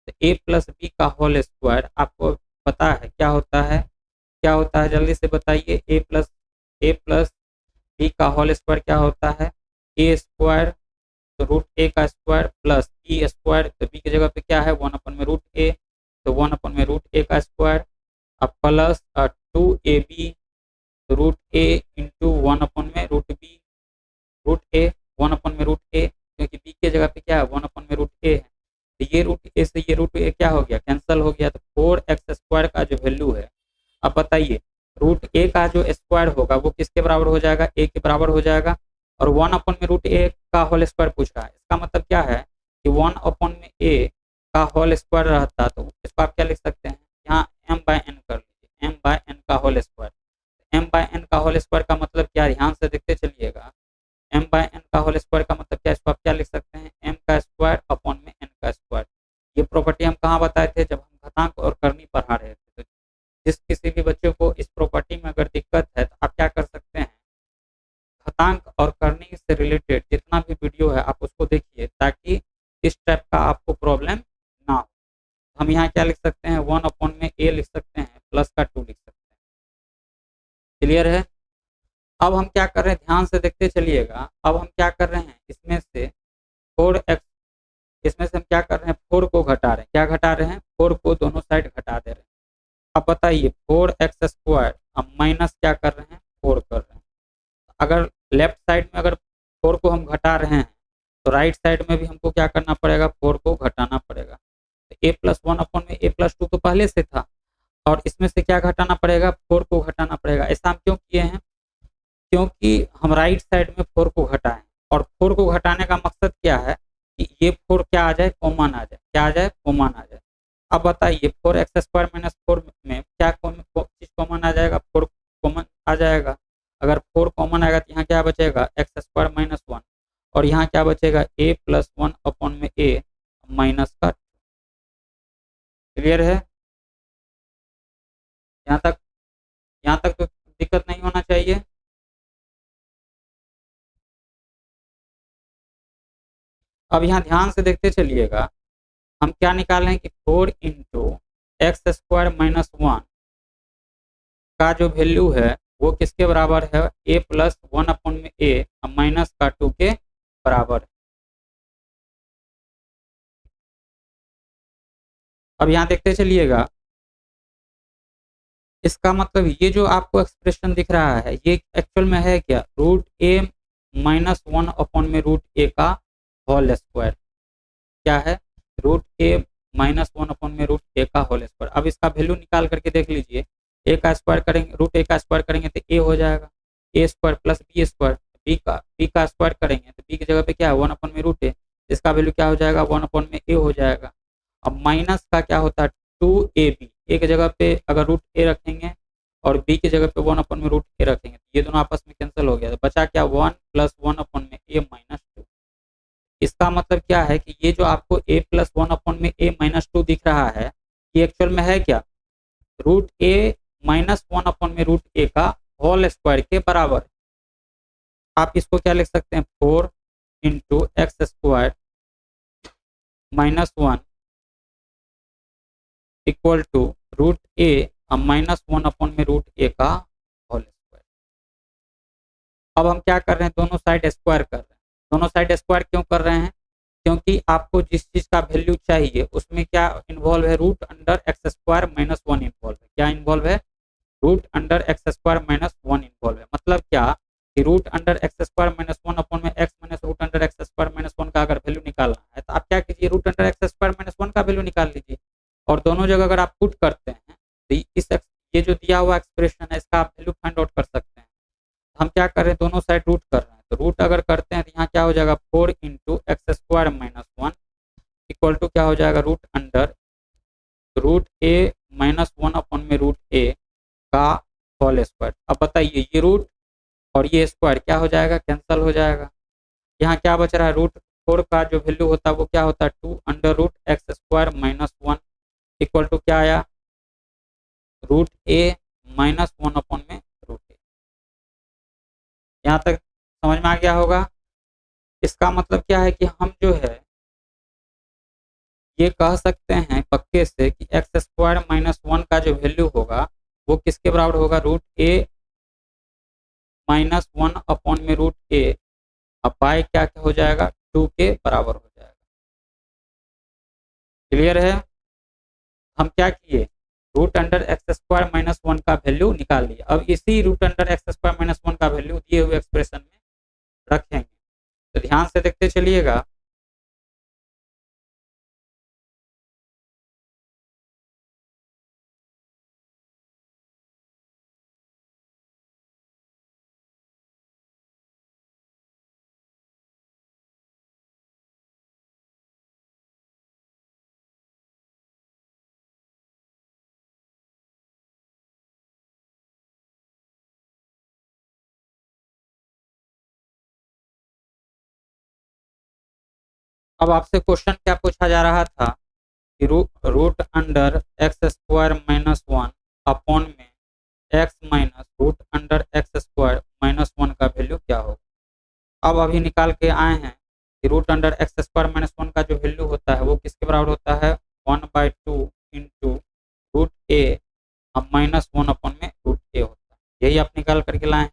तो a प्लस बी का होल स्क्वायर आपको पता है क्या होता है, जल्दी से बताइए। a प्लस बी का होल स्क्वायर क्या होता है, a स्क्वायर तो रूट ए का स्क्वायर प्लस बी स्क्वायर, तो बी की जगह पे क्या है 1/√a, तो 1/√a का स्क्वायर, अब प्लस 2ab रूट ए इंटू 1/√b, रूट ए 1/√a, क्योंकि बी की जगह पे क्या है 1/√a है, तो ये रूट ए से ये रूट ए क्या हो गया, कैंसिल हो गया, तो 4x² का जो वैल्यू है, अब बताइए रूट ए का जो स्क्वायर होगा वो किसके बराबर हो जाएगा, ए के बराबर हो जाएगा, और 1/√a का होल स्क्वायर पूछ रहा है, इसका मतलब क्या है कि 1/a का होल स्क्वायर रहता, तो इसको आप क्या लिख सकते हैं, यहाँ m/n कर लीजिए, m/n का होल स्क्वायर, m/n का होल स्क्वायर का मतलब क्या, ध्यान से देखते चलिएगा, m/n का होल स्क्वायर का मतलब क्या, इसको आप क्या लिख सकते हैं, m का स्क्वायर अपॉन में n का स्क्वायर। ये प्रॉपर्टी हम कहाँ बताए थे, जब हम घातांक और करनी पढ़ा रहे थे, तो जिस किसी भी बच्चे को इस प्रॉपर्टी में अगर दिक्कत है तो आप क्या कर सकते हैं, घातांक और करनी से रिलेटेड जितना भी वीडियो है आप उसको देखिए, ताकि इस टाइप का आपको प्रॉब्लम ना हो। हम यहाँ क्या लिख सकते हैं, 1/a लिख सकते हैं, प्लस का 2 लिख सकते हैं। क्लियर है। अब हम क्या कर रहे हैं, ध्यान से देखते चलिएगा, अब हम क्या कर रहे हैं, इसमें से 4x, इसमें से हम क्या कर रहे हैं, 4 को घटा रहे हैं, क्या घटा रहे हैं, 4 को दोनों साइड घटा दे रहे हैं। अब बताइए 4x², अब माइनस क्या कर रहे हैं, 4 कर रहे हैं, अगर लेफ्ट साइड में अगर 4 को हम घटा रहे हैं तो राइट साइड में भी हमको क्या करना पड़ेगा, 4 को घटाना पड़ेगा, तो a+1/a+2 तो पहले से था, और इसमें से क्या घटाना पड़ेगा, 4 को घटाना पड़ेगा। ऐसा हम क्यों किए हैं, क्योंकि हम राइट साइड में 4 को घटाएं, और 4 को घटाने का मकसद क्या है कि ये 4 क्या आ जाए, कॉमन आ जाए, क्या आ जाए, कॉमन आ जाए। अब बताइए 4x² - 4 में क्या चीज कॉमन आ जाएगा, 4 कॉमन आ जाएगा, अगर 4 कॉमन आएगा तो यहाँ क्या बचेगा, x² - 1, और यहाँ क्या बचेगा, a+1/a माइनस का 2। क्लियर है, यहाँ तक तो दिक्कत नहीं होना चाहिए। अब यहाँ ध्यान से देखते चलिएगा, हम क्या निकाल रहे हैं कि 4 × x² - 1 का जो वैल्यू है वो किसके बराबर है, a+1/a माइनस का 2 के बराबर है। अब यहाँ देखते चलिएगा, इसका मतलब ये जो आपको एक्सप्रेशन दिख रहा है ये एक्चुअल में है क्या, √a - 1/√a का होल स्क्वायर, क्या है, √a - 1/√a का होल स्क्वायर। अब इसका वैल्यू निकाल करके देख लीजिए, a का स्क्वायर करेंगे, √a का स्क्वायर करेंगे तो a हो जाएगा, a² + b², b का स्क्वायर करेंगे तो b की जगह पे क्या है 1/√a, इसका वैल्यू क्या हो जाएगा 1/a हो जाएगा। अब माइनस का क्या होता है 2ab, a की जगह पे अगर √a रखेंगे और b की जगह पे 1/√a रखेंगे तो ये दोनों आपस में कैंसिल हो गया, तो बचा क्या 1 + 1/a - 2। इसका मतलब क्या है कि ये जो आपको a + 1/a - 2 दिख रहा है ये एक्चुअल में है क्या, √a - 1/√a का होल स्क्वायर के बराबर। आप इसको क्या लिख सकते हैं, 4 × x² - 1 equal to √a - 1/√a का होल स्क्वायर। अब हम क्या कर रहे हैं, दोनों साइड स्क्वायर कर रहे हैं। दोनों साइड स्क्वायर क्यों कर रहे हैं, क्योंकि आपको जिस चीज का वैल्यू चाहिए उसमें क्या इन्वॉल्व है, √x² - 1 इन्वॉल्व है, क्या इन्वॉल्व है, √x² - 1 इन्वॉल्व है। मतलब क्या कि √x² - 1 में x - √x² - 1 का अगर वैल्यू निकालना है तो आप क्या कीजिए, √x² - 1 का वैल्यू निकाल लीजिए, और दोनों जगह अगर आप पुट करते हैं तो ये जो दिया हुआ एक्सप्रेशन है इसका आप वैल्यू फाइंड आउट कर सकते हैं। हम क्या कर रहे हैं, दोनों साइड रूट कर रहे हैं, तो रूट अगर करते हैं तो यहाँ क्या हो जाएगा 4 × x² - 1 इक्वल टू क्या हो जाएगा, √a - 1/√a का होल स्क्वायर। अब बताइए ये रूट और ये स्क्वायर क्या हो जाएगा, कैंसिल हो जाएगा। यहाँ क्या बच रहा है, √4 का जो वैल्यू होता है वो क्या होता है 2√x² - 1 इक्वल टू क्या आया, √a - 1/√a। यहाँ तक समझ में आ गया होगा। इसका मतलब क्या है कि हम जो है ये कह सकते हैं पक्के से कि x² - 1 का जो वैल्यू होगा वो किसके बराबर होगा, √a - 1/√a। अब पाई क्या हो जाएगा 2 के बराबर हो जाएगा। क्लियर है? हम क्या किए, root under x square minus 1 का वैल्यू निकाल लिया। अब इसी root under x square minus 1 का वैल्यू दिए हुए एक्सप्रेशन में रखेंगे। तो ध्यान से देखते चलिएगा। अब आपसे क्वेश्चन क्या पूछा जा रहा था कि root under x square minus 1 upon में x minus root under x square minus 1 का वैल्यू क्या होगा। अब अभी निकाल के आए हैं कि root under x square minus 1 का जो वैल्यू होता है वो किसके बराबर होता है, 1/2 इंटू रूट ए अब माइनस 1 अपॉन में रूट ए होता है। यही आप निकाल करके लाए।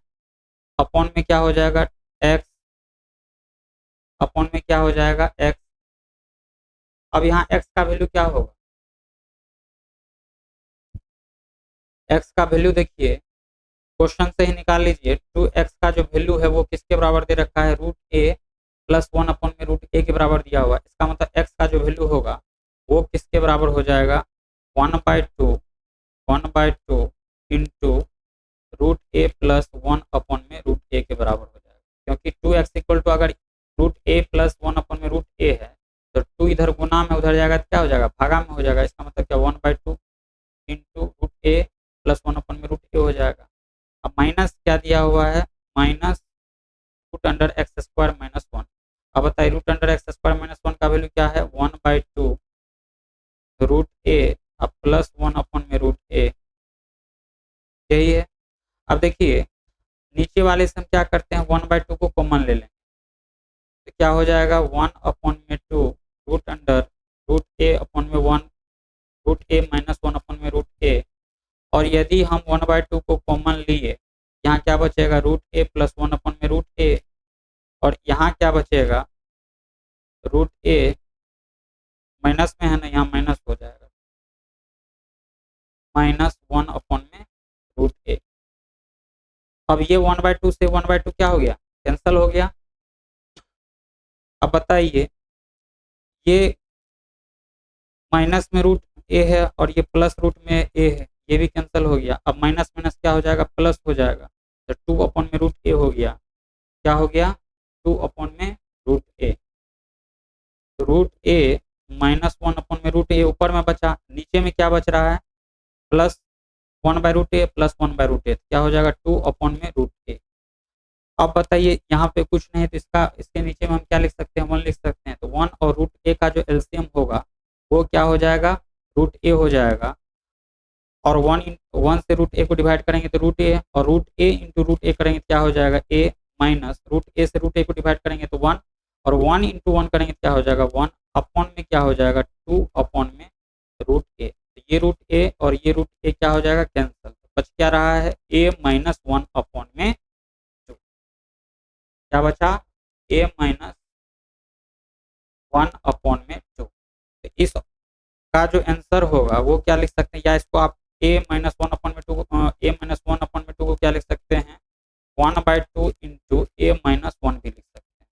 अपॉन में क्या हो जाएगा, एक्स अपॉन में क्या हो जाएगा, एक्स। अब यहाँ एक्स का वैल्यू क्या होगा, एक्स का वैल्यू देखिए क्वेश्चन से ही निकाल लीजिए। 2x का जो वैल्यू है वो किसके बराबर दे रखा है, रूट ए प्लस 1 अपॉन में रूट ए के बराबर दिया हुआ है। इसका मतलब x का जो वैल्यू होगा वो किसके बराबर हो जाएगा, 1/2 into root a plus 1 upon में रूट ए के बराबर हो जाएगा। क्योंकि 2x इक्वल टू अगर रूट ए प्लस 1 अपॉन में रूट ए है तो 2 इधर गुना में उधर जाएगा तो क्या हो जाएगा, भागा में हो जाएगा। इसका मतलब क्या, 1/2 into root a plus 1 upon में रूट ए हो जाएगा। अब माइनस क्या दिया हुआ है, minus root under x square minus 1। अब बताइए root under x square minus 1 का वैल्यू क्या है, 1/2 रूट ए अब प्लस 1 अपॉन में रूट ए, यही है। अब देखिए नीचे वाले से हम क्या करते हैं, 1/2 को कॉमन ले लेंगे तो क्या हो जाएगा, 1 अपॉन में 2 रूट अंडर रूट ए अपॉन में 1 रूट ए माइनस 1 अपॉन में रूट ए। और यदि हम 1/2 को कॉमन लिए, यहाँ क्या बचेगा, रूट ए प्लस 1 अपॉन में रूट ए, और यहाँ क्या बचेगा, रूट ए माइनस में है ना, यहाँ माइनस हो जाएगा, माइनस 1 अपॉन में रूट ए। अब ये 1/2 से 1/2 क्या हो गया, कैंसिल हो गया। अब बताइए ये माइनस में रूट ए है और ये प्लस रूट में ए है, ये भी कैंसिल हो गया। अब माइनस माइनस क्या हो जाएगा, प्लस हो जाएगा। तो 2 अपॉन में रूट ए हो गया, क्या हो गया, 2 अपॉन में रूट ए। तो रूट ए माइनस 1 अपॉन में रूट ए ऊपर में बचा, नीचे में क्या बच रहा है, प्लस 1/रूट ए प्लस 1/रूट ए, क्या हो जाएगा, 2 अपॉन में रूट ए। अब बताइए यहाँ पे कुछ नहीं तो इसके नीचे में हम क्या लिख सकते हैं, 1 लिख सकते हैं। तो 1 और रूट ए का जो एलसीएम होगा वो क्या हो जाएगा, रूट ए हो जाएगा। और 1 से रूट ए को डिवाइड करेंगे तो रूट ए, और रूट ए इंटू रूट ए करेंगे तो क्या हो जाएगा, ए माइनस रूट ए से रूट ए को डिवाइड करेंगे तो 1, और 1 इंटू 1 करेंगे तो क्या हो जाएगा, 1 अपॉन में क्या हो जाएगा, 2 अपॉन में रूट ए। तो ये रूट ए और ये रूट ए क्या हो जाएगा, कैंसिल। तो बच क्या रहा है, ए माइनस 1 अपॉन में 2, क्या बचा, ए माइनस 1 अपॉन में 2। तो इस का जो आंसर होगा वो क्या लिख सकते हैं, या इसको आप ए माइनस 1 अपॉन में 2 को क्या लिख सकते हैं, 1/2 इंटू ए माइनस 1 भी लिख सकते हैं।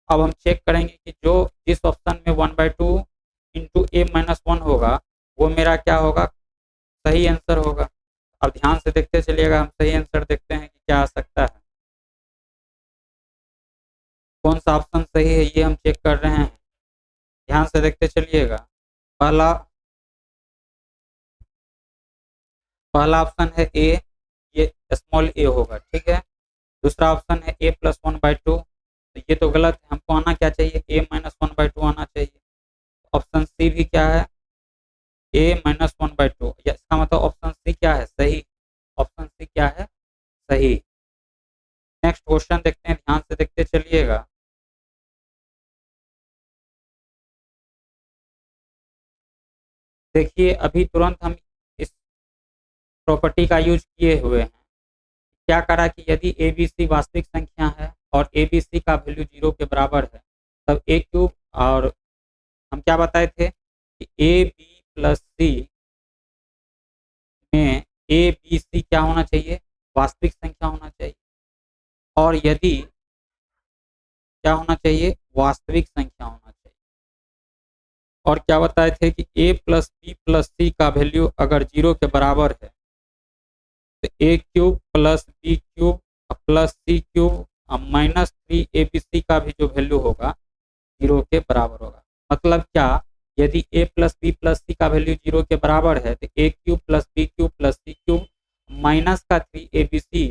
अब हम चेक करेंगे कि जो जिस ऑप्शन में 1/2 इंटू ए माइनस 1 होगा वो मेरा क्या होगा, सही आंसर होगा। अब ध्यान से देखते चलिएगा, हम सही आंसर देखते हैं कि क्या आ सकता है, कौन सा ऑप्शन सही है ये हम चेक कर रहे हैं। ध्यान से देखते चलिएगा। पहला ऑप्शन है ए, ये स्मॉल ए होगा, ठीक है। दूसरा ऑप्शन है ए प्लस 1/2, तो ये तो गलत है, हमको आना क्या चाहिए, ए माइनस 1/2 आना चाहिए। ऑप्शन सी भी क्या है, ए माइनस 1/2, इसका मतलब ऑप्शन सी क्या है, सही। ऑप्शन सी क्या है, सही। नेक्स्ट क्वेश्चन देखते हैं, ध्यान से देखते चलिएगा। देखिए अभी तुरंत हम इस प्रॉपर्टी का यूज किए हुए हैं। क्या करा कि यदि ए बी सी वास्तविक संख्या है और ए बी सी का वैल्यू 0 के बराबर है तब ए क्यूब, और हम क्या बताए थे कि ए बी प्लस सी में ए बी सी क्या होना चाहिए, वास्तविक संख्या होना चाहिए। और यदि क्या होना चाहिए, वास्तविक संख्या होना चाहिए। और क्या बताए थे कि ए प्लस बी प्लस सी का वैल्यू अगर 0 के बराबर है तो a cube plus B cube plus c cube minus 3 a b c का भी जो वैल्यू होगा 0 के बराबर होगा। मतलब क्या, यदि a plus b plus c का वैल्यू 0 के बराबर है तो a cube plus B cube plus c cube minus का 3 ए बी सी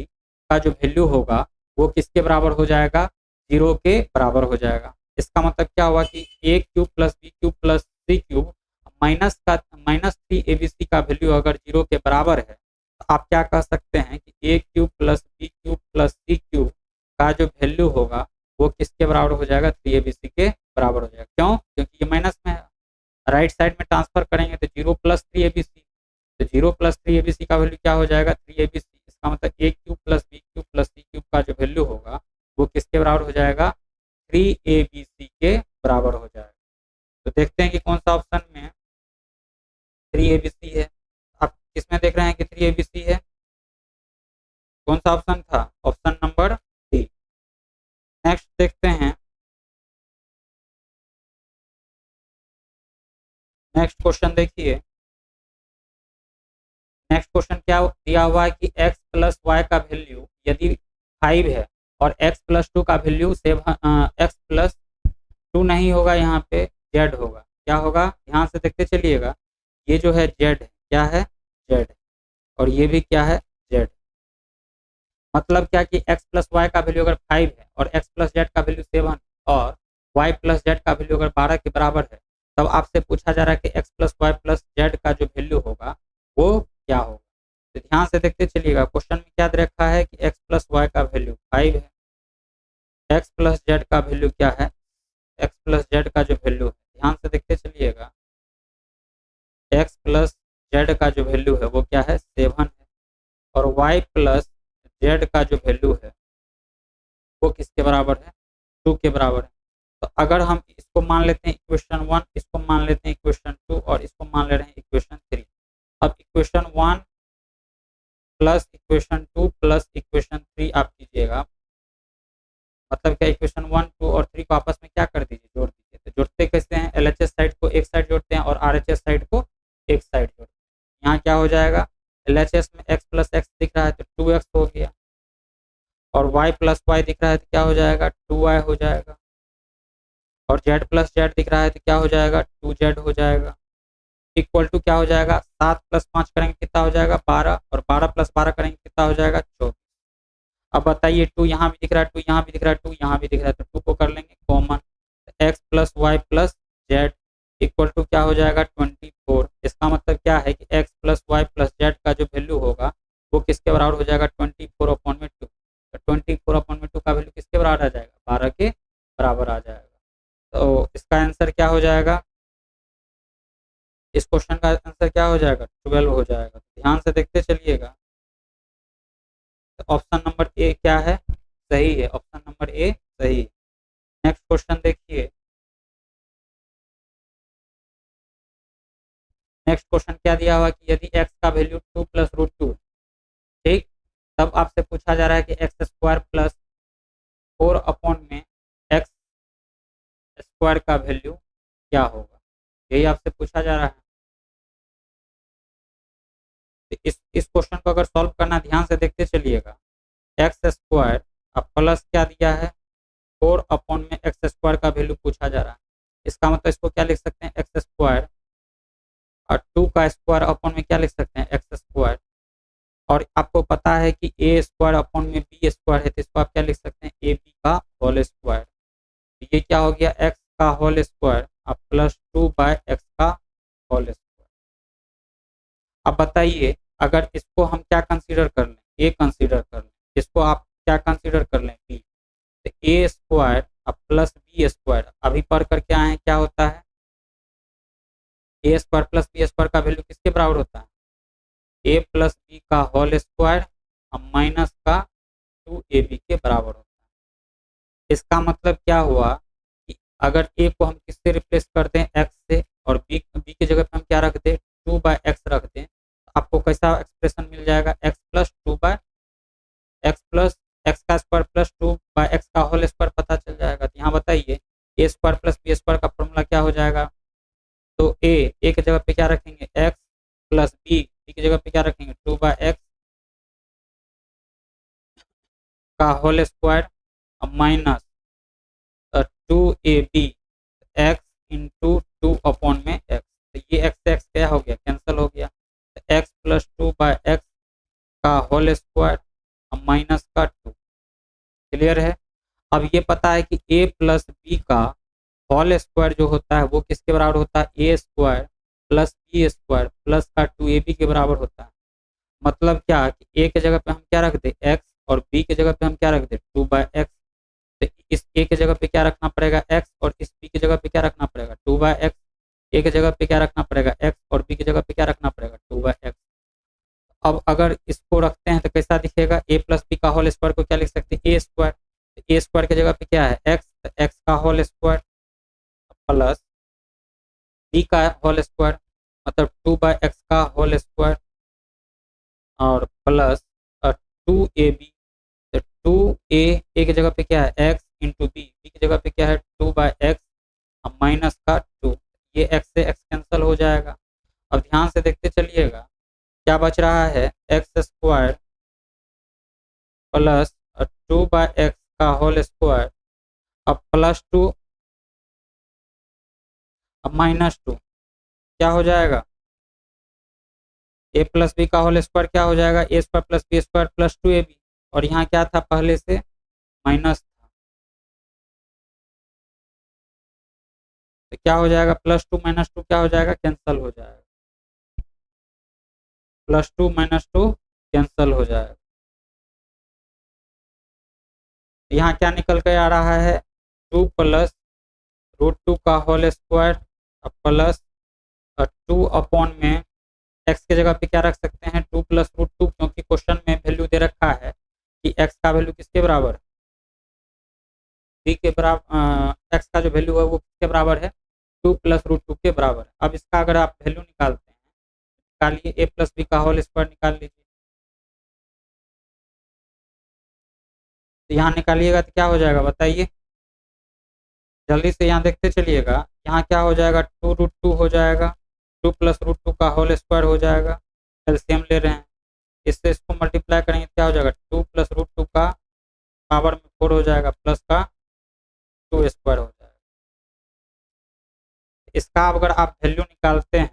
का जो वैल्यू होगा वो किसके बराबर हो जाएगा, 0 के बराबर हो जाएगा। इसका मतलब क्या हुआ कि a cube plus B cube plus c cube minus 3 a b c का वैल्यू अगर 0 के बराबर है तो आप क्या कह सकते हैं कि a cube plus B cube plus c cube का जो वैल्यू होगा वो किसके बराबर हो जाएगा, 3 ए बी सी के बराबर हो जाएगा। क्यों, क्योंकि ये माइनस में है, राइट साइड में ट्रांसफर करेंगे तो 0 प्लस 3 ए बी सी, तो 0 प्लस 3 ए बी सी का वैल्यू क्या हो जाएगा, 3 ए बी सी। इसका मतलब a cube plus B cube plus c cube का जो वैल्यू होगा वो किसके बराबर हो जाएगा, 3 ए बी सी के बराबर हो जाएगा। तो देखते हैं कि कौन सा ऑप्शन में 3 ए बी सी है। आप किसमें देख रहे हैं कि 3 ए बी सी है, कौन सा ऑप्शन था, ऑप्शन नंबर डी। नेक्स्ट देखते हैं, नेक्स्ट क्वेश्चन देखिए। नेक्स्ट क्वेश्चन क्या दिया हुआ है कि x प्लस वाई का वैल्यू यदि 5 है और x प्लस 2 का वैल्यू 7, x प्लस 2 नहीं होगा, यहाँ पे z होगा। क्या होगा, ध्यान से देखते चलिएगा, ये जो है z है, क्या है, z, और ये भी क्या है, z। मतलब क्या कि x प्लस वाई का वैल्यू अगर 5 है और x प्लस जेड का वैल्यू 7 और y प्लस जेड का वैल्यू अगर 12 के बराबर है, तब आपसे पूछा जा रहा है कि x plus y plus z का जो वैल्यू होगा वो क्या होगा। तो ध्यान से देखते चलिएगा, क्वेश्चन में क्या दे रखा है कि x प्लस वाई का वैल्यू 5 है, x प्लस जेड का वैल्यू क्या है, x प्लस जेड का जो वैल्यू है, ध्यान से देखते चलिएगा, x प्लस जेड का जो वैल्यू है वो क्या है, 7 है, और y प्लस जेड का जो वैल्यू है वो किसके बराबर है, 2 के बराबर है। तो अगर हम इसको मान लेते हैं इक्वेशन 1, इसको मान लेते हैं इक्वेशन 2 और इसको मान ले रहे हैं इक्वेशन 3। अब equation 1 plus equation 2 plus equation 3 आप कीजिएगा, मतलब क्या, इक्वेशन 1, 2 और 3 को आपस में क्या कर दीजिए, जोड़ दीजिए। तो जोड़ते कैसे हैं, एलएचएस साइड को एक साइड जोड़ते हैं और आरएचएस साइड को एक साइड जोड़ते हैं। यहाँ क्या हो जाएगा, एलएचएस में x प्लस एक्स दिख रहा है तो 2x हो गया, और y प्लस वाई दिख रहा है तो क्या हो जाएगा, 2y हो जाएगा, और z प्लस जेड दिख रहा है तो क्या हो जाएगा, 2z हो जाएगा। इक्वल टू क्या हो जाएगा, 7 प्लस 5 करेंगे कितना हो जाएगा, 12, और 12 प्लस 12 करेंगे कितना हो जाएगा, 24। अब बताइए, 2 यहाँ भी दिख रहा है, 2 यहाँ भी दिख रहा है, 2 यहाँ भी दिख रहा है, तो 2 को कर लेंगे common, x plus y plus z equal to क्या हो जाएगा, 24। इसका मतलब क्या है कि x plus y plus z का जो वैल्यू होगा वो किसके बराबर हो जाएगा, 24/2। तो 24/2 का वैल्यू किसके बराबर आ जाएगा, 12 के बराबर आ जाएगा। तो इसका आंसर क्या हो जाएगा, इस क्वेश्चन का आंसर क्या हो जाएगा, 12 हो जाएगा। ध्यान से देखते चलिएगा, तो ऑप्शन नंबर ए क्या है, सही है, ऑप्शन नंबर ए सही है। नेक्स्ट क्वेश्चन देखिए, नेक्स्ट क्वेश्चन क्या दिया हुआ कि यदि x का वैल्यू 2 प्लस रूट 2, ठीक, तब आपसे पूछा जा रहा है कि एक्स स्क्वायर प्लस 4 में एक्स स्क्वायर का वैल्यू क्या होगा, यही आपसे पूछा जा रहा है। तो इस क्वेश्चन को अगर सॉल्व करना, ध्यान से देखते चलिएगा, एक्स स्क्वायर अब प्लस क्या दिया है, 4 में एक्स स्क्वायर का वैल्यू पूछा जा रहा है। इसका मतलब इसको क्या लिख सकते हैं, एक्स स्क्वायर, और 2 का स्क्वायर अपॉन में क्या लिख सकते हैं, एक्स स्क्वायर, और आपको पता है कि ए स्क्वायर अपॉन में बी स्क्वायर है, तो इसको आप क्या लिख सकते हैं, ए बी का होल स्क्वायर। तो ये क्या हो गया, एक्स का होल स्क्वायर अब प्लस 2/x का होल स्क्वायर। अब बताइए, अगर इसको हम क्या कंसीडर कर लें, ए कंसीडर कर लें, इसको आप क्या कंसीडर कर लें, बी, तो ए स्क्वायर अब प्लस बी स्क्वायर, अभी पढ़ करके आए हैं क्या होता है, ए स्क्वायर प्लस बी स्क्वायर का वैल्यू किसके बराबर होता है, ए प्लस बी का होल स्क्वायर अब माइनस का 2ab के बराबर होता है। इसका मतलब क्या हुआ कि अगर ए को हम किससे रिप्लेस कर दें, एक्स से, और बी की जगह पे हम क्या रख दें, 2/x रख दें, तो आपको कैसा एक्सप्रेशन मिल जाएगा, एक्स का स्क्वायर प्लस 2/x का होल स्क्वायर पता चल जाएगा। तो यहाँ बताइए ए स्क्वायर प्लस बी स्क्वायर का फॉर्मूला क्या हो जाएगा, तो ए की जगह पे क्या रखेंगे, एक्स प्लस बी की जगह पे क्या रखेंगे, 2/x का whole square minus 2ab x into 2 में एक्स। तो ये एक्स से एक्स क्या हो गया, कैंसिल हो गया। तो एक्स प्लस 2/x का होल स्क्वायर माइनस का 2। क्लियर है। अब ये पता है कि a प्लस बी का होल स्क्वायर जो होता है वो किसके बराबर होता है, ए square plus B square plus का 2ab के बराबर होता है। मतलब क्या कि ए की जगह पे हम क्या रख दे, एक्स, और बी की जगह पे हम क्या रख दे, 2/x। तो इस ए की जगह पे क्या रखना पड़ेगा, एक्स, और इस बी की जगह पे क्या रखना पड़ेगा, 2/x। ए की जगह पे क्या रखना पड़ेगा, एक्स, और बी की जगह पे क्या रखना पड़ेगा, 2/x। अब अगर इसको रखते हैं तो कैसा दिखेगा, ए प्लस बी का होल स्क्वायर को क्या लिख सकते हैं, ए स्क्वायर। ए स्क्वायर की जगह पे क्या है, एक्स, तो एक्स का होल स्क्वायर प्लस बी का होल स्क्वायर मतलब 2/x का होल स्क्वायर और प्लस 2ab। तो 2a की जगह पे क्या है, एक्स इंटू बी की जगह पे क्या है, 2/x माइनस का 2। ये x से x कैंसिल हो जाएगा। अब ध्यान से देखते चलिएगा क्या बच रहा है, एक्स स्क्वायर प्लस 2/x का होल स्क्वायर अब प्लस 2 अब माइनस 2 क्या हो जाएगा, ए प्लस बी का होल स्क्वायर क्या हो जाएगा, a square plus B square plus 2ab। और यहाँ क्या था पहले से माइनस था, तो क्या हो जाएगा, +2 -2 क्या हो जाएगा, कैंसिल हो जाएगा। +2 -2 कैंसिल हो जाएगा। यहाँ क्या निकल के आ रहा है, 2 प्लस √2 का होल स्क्वायर प्लस 2 अपॉन में एक्स की जगह पे क्या रख सकते हैं, 2 प्लस √2, क्योंकि क्वेश्चन में वैल्यू दे रखा है कि एक्स का वैल्यू किसके बराबर है, बी के बराबर, एक्स का जो वैल्यू है वो किसके बराबर है, 2 प्लस √2 के बराबर है। अब इसका अगर आप वैल्यू निकालते हैं, निकालिए ए प्लस बी का होल स्क्वायर निकाल लीजिए। तो यहाँ निकालिएगा तो क्या हो जाएगा बताइए, जल्दी से यहाँ देखते चलिएगा। यहाँ क्या हो जाएगा, 2√2 हो जाएगा, 2 प्लस √2 का होल स्क्वायर हो जाएगा, एलसीएम ले रहे हैं, इससे इसको मल्टीप्लाई करेंगे क्या हो जाएगा, 2 प्लस √2 का पावर में 4 हो जाएगा प्लस का 2 स्क्वायर हो जाएगा। इसका अगर आप वैल्यू निकालते हैं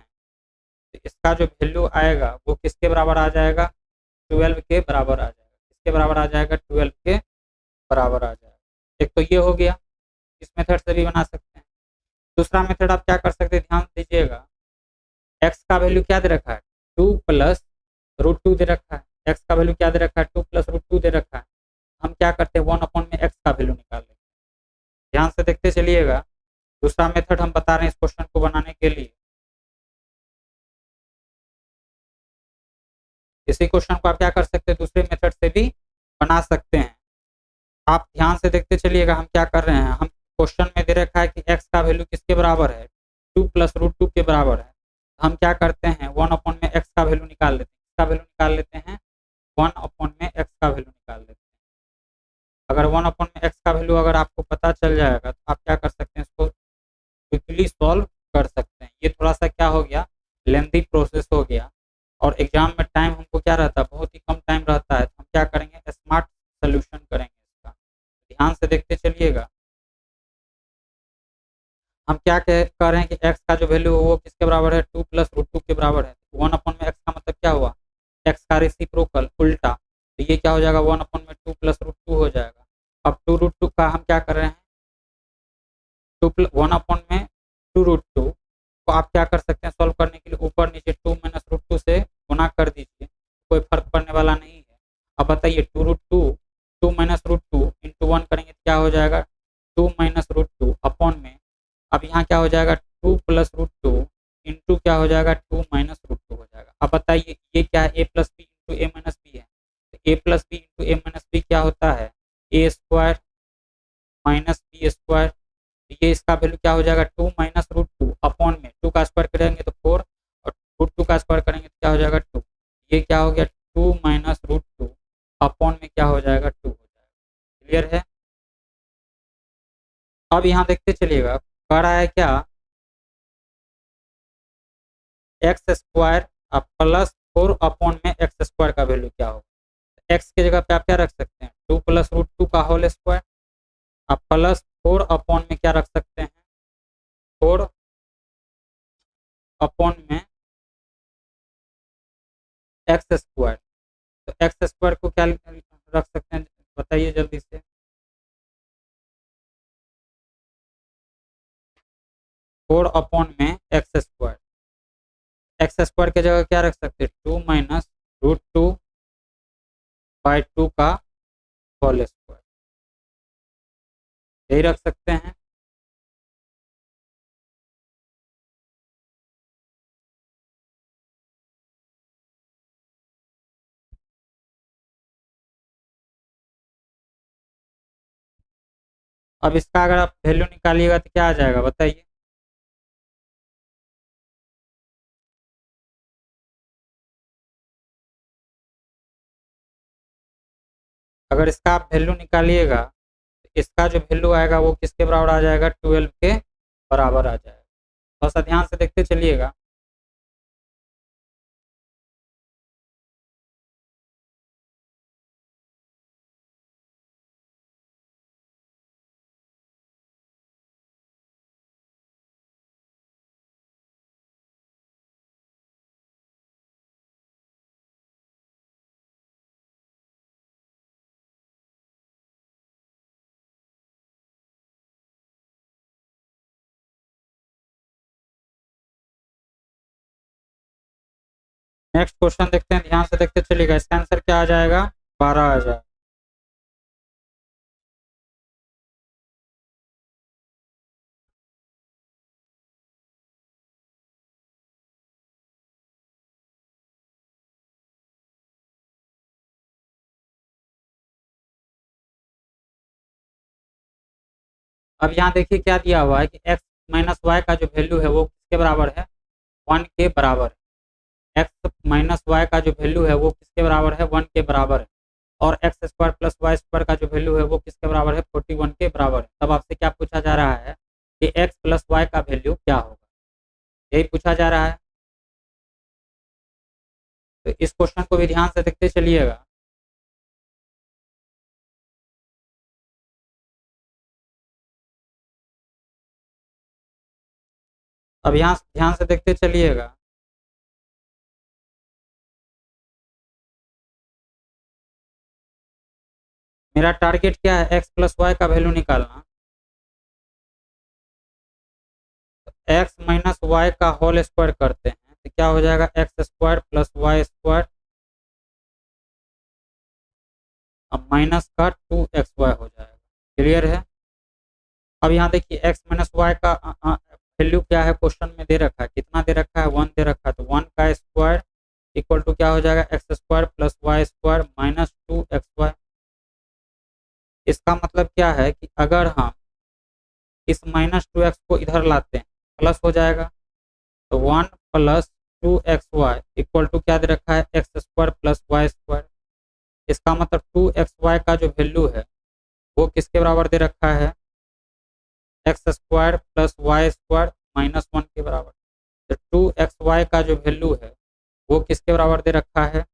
तो इसका जो वैल्यू आएगा वो किसके बराबर आ जाएगा, 12 के बराबर आ जाएगा। किसके बराबर आ जाएगा, 12 के बराबर आ जाएगा। एक तो ये हो गया, इस मेथड से भी बना सकते हैं। दूसरा मेथड आप क्या कर सकते हैं, ध्यान दीजिएगा, एक्स का वैल्यू क्या दे रखा है, 2 प्लस √2 दे रखा है, एक्स का वैल्यू क्या दे रखा है, 2 प्लस √2 दे रखा है। हम क्या करते हैं, 1 अपॉन में एक्स का वैल्यू निकाल लेते हैं। ध्यान से देखते चलिएगा, दूसरा मेथड हम बता रहे हैं इस क्वेश्चन को बनाने के लिए। इसी क्वेश्चन को आप क्या कर सकते हैं, दूसरे मेथड से भी बना सकते हैं। आप ध्यान से देखते चलिएगा हम क्या कर रहे हैं, हम क्वेश्चन में दे रखा है कि एक्स का वैल्यू किसके बराबर है, 2 प्लस √2 के बराबर है। हम क्या करते हैं, 1 अपॉन में एक्स का वैल्यू निकाल लेते हैं। इसका वैल्यू निकाल लेते हैं, 1 अपॉन में एक्स का वैल्यू निकाल लेते हैं। अगर 1 अपॉन में एक्स का वैल्यू अगर आपको पता चल जाएगा तो आप क्या कर सकते हैं, इसको क्विकली सॉल्व कर सकते हैं। ये थोड़ा सा क्या हो गया, लेंथी प्रोसेस हो गया, और एग्जाम में टाइम हमको क्या रहता है, बहुत ही कम टाइम रहता है। तो हम क्या करेंगे, स्मार्ट सोल्यूशन करेंगे इसका। ध्यान से देखते चलिएगा, हम क्या कह रहे हैं कि x का जो वैल्यू है वो किसके बराबर है, 2 प्लस √2 के बराबर है। 1 अपॉन में x का मतलब क्या हुआ, x का रेसिप्रोकल उल्टा, तो ये क्या हो जाएगा, 1 अपॉन में 2 प्लस √2 हो जाएगा। अब 2√2 का हम क्या कर रहे हैं, 1 अपॉन में 2√2 को आप क्या कर सकते हैं, सॉल्व करने के लिए ऊपर नीचे 2 माइनस √2 से गुना कर दीजिए, कोई फर्क पड़ने वाला नहीं है। अब बताइए 2√2 2 माइनस √2 इंटू 1 करेंगे तो क्या हो जाएगा, 2 माइनस √2 अपॉन में, अब यहाँ क्या हो जाएगा, 2 प्लस √2 इंटू क्या हो जाएगा, 2 माइनस √2 हो जाएगा। अब बताइए ये क्या है, ए plus b into a minus B है। तो ए plus b into a minus B क्या होता है, ए स्क्वायर माइनस बी स्क्वायर। ये इसका वैल्यू क्या हो जाएगा 2 माइनस रूट टू अपॉन में 2 का स्क्वायर करेंगे तो 4 और रूट 2 का स्क्वायर करेंगे तो क्या हो जाएगा 2। ये क्या हो गया 2 माइनस रूट टू अपॉन में क्या हो जाएगा 2 हो जाएगा। क्लियर है। अब यहाँ देखते चलिएगा कह रहा है क्या एक्स स्क्वायर प्लस 4 अपॉन में एक्स स्क्वायर का वैल्यू क्या होगा। एक्स की जगह पे आप क्या रख सकते हैं 2 प्लस रूट 2 का होल स्क्वायर, आप प्लस 4 अपॉन में क्या रख सकते हैं 4 अपॉन में एक्स स्क्वायर। तो एक्स स्क्वायर को क्या रख सकते हैं बताइए जल्दी से। 4 अपॉन में एक्स स्क्वायर, एक्स स्क्वायर की जगह क्या रख सकते हैं 2 माइनस रूट 2 बाई 2 का होल स्क्वायर, यही रख सकते हैं। अब इसका अगर आप वैल्यू निकालिएगा तो क्या आ जाएगा बताइए। अगर इसका आप वैल्यू निकालिएगा तो इसका जो वैल्यू आएगा वो किसके बराबर आ जाएगा 12 के बराबर आ जाएगा। थोड़ा सा ध्यान से देखते चलिएगा। नेक्स्ट क्वेश्चन देखते हैं, ध्यान से देखते चलिएगा। इसका आंसर क्या आ जाएगा 12 आ जाएगा। अब यहाँ देखिए क्या दिया हुआ है कि x माइनस वाई का जो वैल्यू है वो किसके बराबर है 1 के बराबर है। x माइनस वाई का जो वैल्यू है वो किसके बराबर है 1 के बराबर है। और x square plus y square का जो वैल्यू है वो किसके बराबर है 41 के बराबर है। तब आपसे क्या पूछा जा रहा है कि x प्लस वाई का वैल्यू क्या होगा, यही पूछा जा रहा है। तो इस क्वेश्चन को भी ध्यान से देखते चलिएगा। अब यहाँ ध्यान से देखते चलिएगा। मेरा टारगेट क्या है x प्लस वाई का वैल्यू निकालना। एक्स माइनस वाई का होल स्क्वायर करते हैं तो क्या हो जाएगा x square plus y square अब माइनस का 2xy हो जाएगा। क्लियर है। अब यहाँ देखिए x माइनस वाई का वैल्यू क्या है क्वेश्चन में दे रखा है, कितना दे रखा है 1 दे रखा है। तो 1 का स्क्वायर इक्वल टू क्या हो जाएगा x square plus y square minus 2xy। इसका मतलब क्या है कि अगर हम इस माइनस 2x को इधर लाते हैं प्लस हो जाएगा। तो 1 प्लस 2xy इक्वल टू क्या दे रखा है x square plus y square. इसका मतलब 2xy का जो वैल्यू है वो किसके बराबर दे रखा है x square plus y square minus 1 के बराबर। तो 2xy का जो वैल्यू है वो किसके बराबर दे रखा है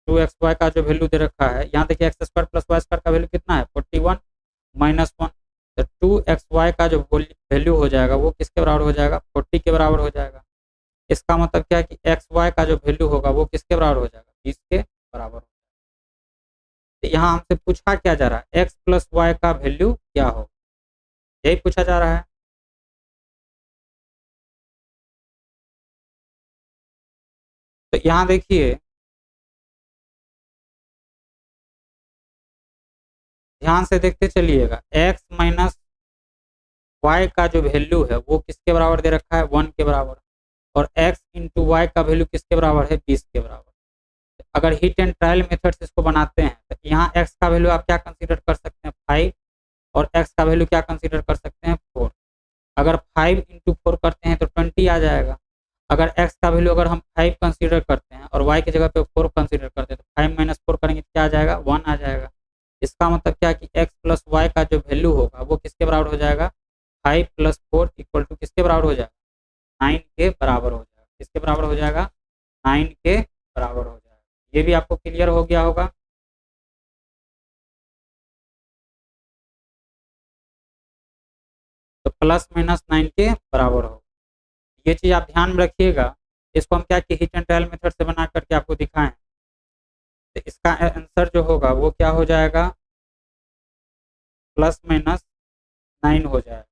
2xy का जो वैल्यू दे रखा है। यहाँ देखिए x square plus y square का वैल्यू कितना है 41 माइनस 1। तो 2xy का जो वैल्यू हो जाएगा वो किसके बराबर हो जाएगा 40 के बराबर हो जाएगा। इसका मतलब क्या है कि xy का जो वैल्यू होगा वो किसके बराबर हो जाएगा 20 के बराबर। तो यहाँ हमसे पूछा क्या जा रहा है x प्लस वाई का वैल्यू क्या हो, यही पूछा जा रहा है। तो यहाँ देखिए ध्यान से देखते चलिएगा x माइनस वाई का जो वैल्यू है वो किसके बराबर दे रखा है 1 के बराबर और x इंटू वाई का वैल्यू किसके बराबर है 20 के बराबर। तो अगर हिट एंड ट्रायल मेथड से इसको बनाते हैं तो यहाँ x का वैल्यू आप क्या कंसीडर कर सकते हैं 5 और x का वैल्यू क्या कंसीडर कर सकते हैं 4। अगर 5 इंटू 4 करते हैं तो 20 आ जाएगा। अगर x का वैल्यू अगर हम 5 कंसीडर करते हैं और y की जगह पे 4 कंसीडर करते हैं तो 5 माइनस 4 करेंगे तो क्या आ जाएगा 1 आ जाएगा। इसका मतलब क्या कि x प्लस वाई का जो वैल्यू होगा वो किसके बराबर हो जाएगा 5 प्लस 4 इक्वल टू किसके बराबर हो जाएगा 9 के बराबर हो जाएगा। किसके बराबर हो जाएगा 9 के बराबर हो जाएगा। ये भी आपको क्लियर हो गया होगा। तो प्लस माइनस 9 के बराबर हो, ये चीज़ आप ध्यान में रखिएगा। इसको हम क्या कि हिट एंड ट्रायल मेथड से बना करके आपको दिखाएं तो इसका आंसर जो होगा वो क्या हो जाएगा प्लस माइनस 9 हो जाएगा।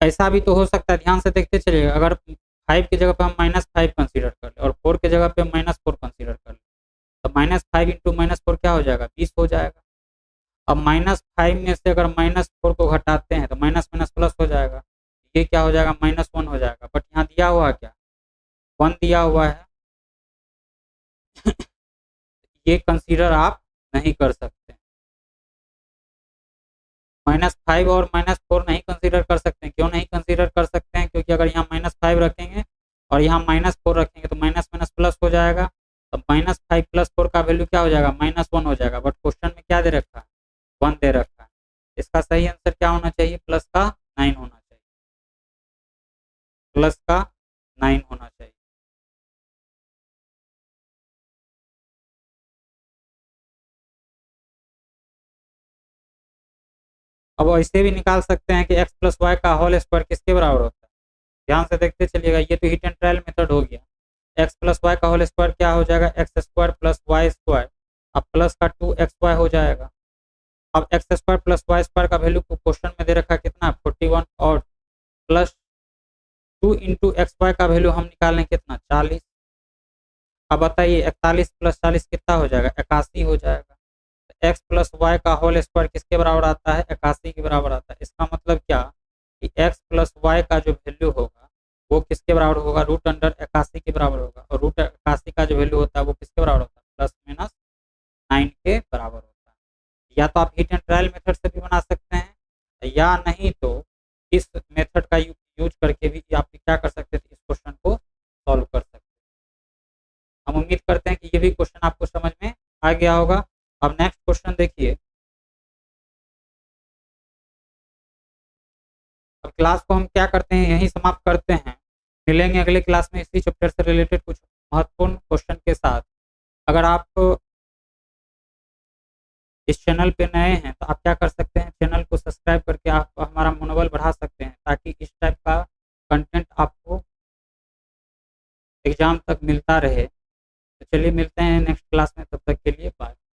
ऐसा भी तो हो सकता है, ध्यान से देखते चलिएगा, अगर 5 की जगह पे हम -5 कंसीडर कर ले और 4 की जगह पे हम -4 कंसीडर कर ले तो -5 इंटू -4 क्या हो जाएगा 20 हो जाएगा। अब -5 में से अगर -4 को घटाते हैं तो माइनस माइनस प्लस हो जाएगा, ये क्या हो जाएगा -1 हो जाएगा। बट यहाँ दिया हुआ क्या 1 दिया हुआ है ये कंसीडर आप नहीं कर सकते। -5 और -4 नहीं कंसीडर कर सकते हैं। क्यों नहीं कंसीडर कर सकते हैं? क्योंकि अगर यहाँ -5 रखेंगे और यहाँ -4 रखेंगे तो माइनस माइनस प्लस हो जाएगा। तो -5 प्लस 4 का वैल्यू क्या हो जाएगा -1 हो जाएगा। बट क्वेश्चन में क्या दे रखा है 1 दे रखा है। इसका सही आंसर क्या होना चाहिए प्लस का 9 होना चाहिए, प्लस का 9 होना चाहिए। अब ऐसे भी निकाल सकते हैं कि x प्लस वाई का होल स्क्वायर किसके बराबर होता है। ध्यान से देखते चलिएगा, ये तो हिट एंड ट्रायल मेथड हो गया। x प्लस वाई का होल स्क्वायर क्या हो जाएगा x square plus y square. अब प्लस का 2xy हो जाएगा। अब x square plus y square का वैल्यू क्वेश्चन में दे रखा है कितना 41 और प्लस 2 इंटू एक्स वाई का वैल्यू हम निकालें कितना 40। अब बताइए 41 प्लस 40 कितना हो जाएगा 81 हो जाएगा। एक्स प्लस वाई का होल स्क्वायर किसके बराबर आता है 81 के बराबर आता है। इसका मतलब क्या कि एक्स प्लस वाई का जो वैल्यू होगा वो किसके बराबर होगा रूट अंडर 81 के बराबर होगा। और रूट 81 का जो वैल्यू होता है वो किसके बराबर होता है प्लस माइनस 9 के बराबर होता है। या तो आप हिट एंड ट्रायल मेथड से भी बना सकते हैं या नहीं तो इस मेथड का यूज करके भी आप क्या कर सकते हैं इस क्वेश्चन को सॉल्व कर सकते हैं। हम उम्मीद करते हैं कि ये भी क्वेश्चन आपको समझ में आ गया होगा। अब नेक्स्ट क्वेश्चन देखिए। अब क्लास को हम क्या करते हैं यहीं समाप्त करते हैं। मिलेंगे अगले क्लास में इसी चैप्टर से रिलेटेड कुछ महत्वपूर्ण क्वेश्चन के साथ। अगर आप इस चैनल पे नए हैं तो आप क्या कर सकते हैं चैनल को सब्सक्राइब करके आप हमारा मनोबल बढ़ा सकते हैं ताकि इस टाइप का कंटेंट आपको एग्जाम तक मिलता रहे। तो चलिए मिलते हैं नेक्स्ट क्लास में, तब तक के लिए बाय।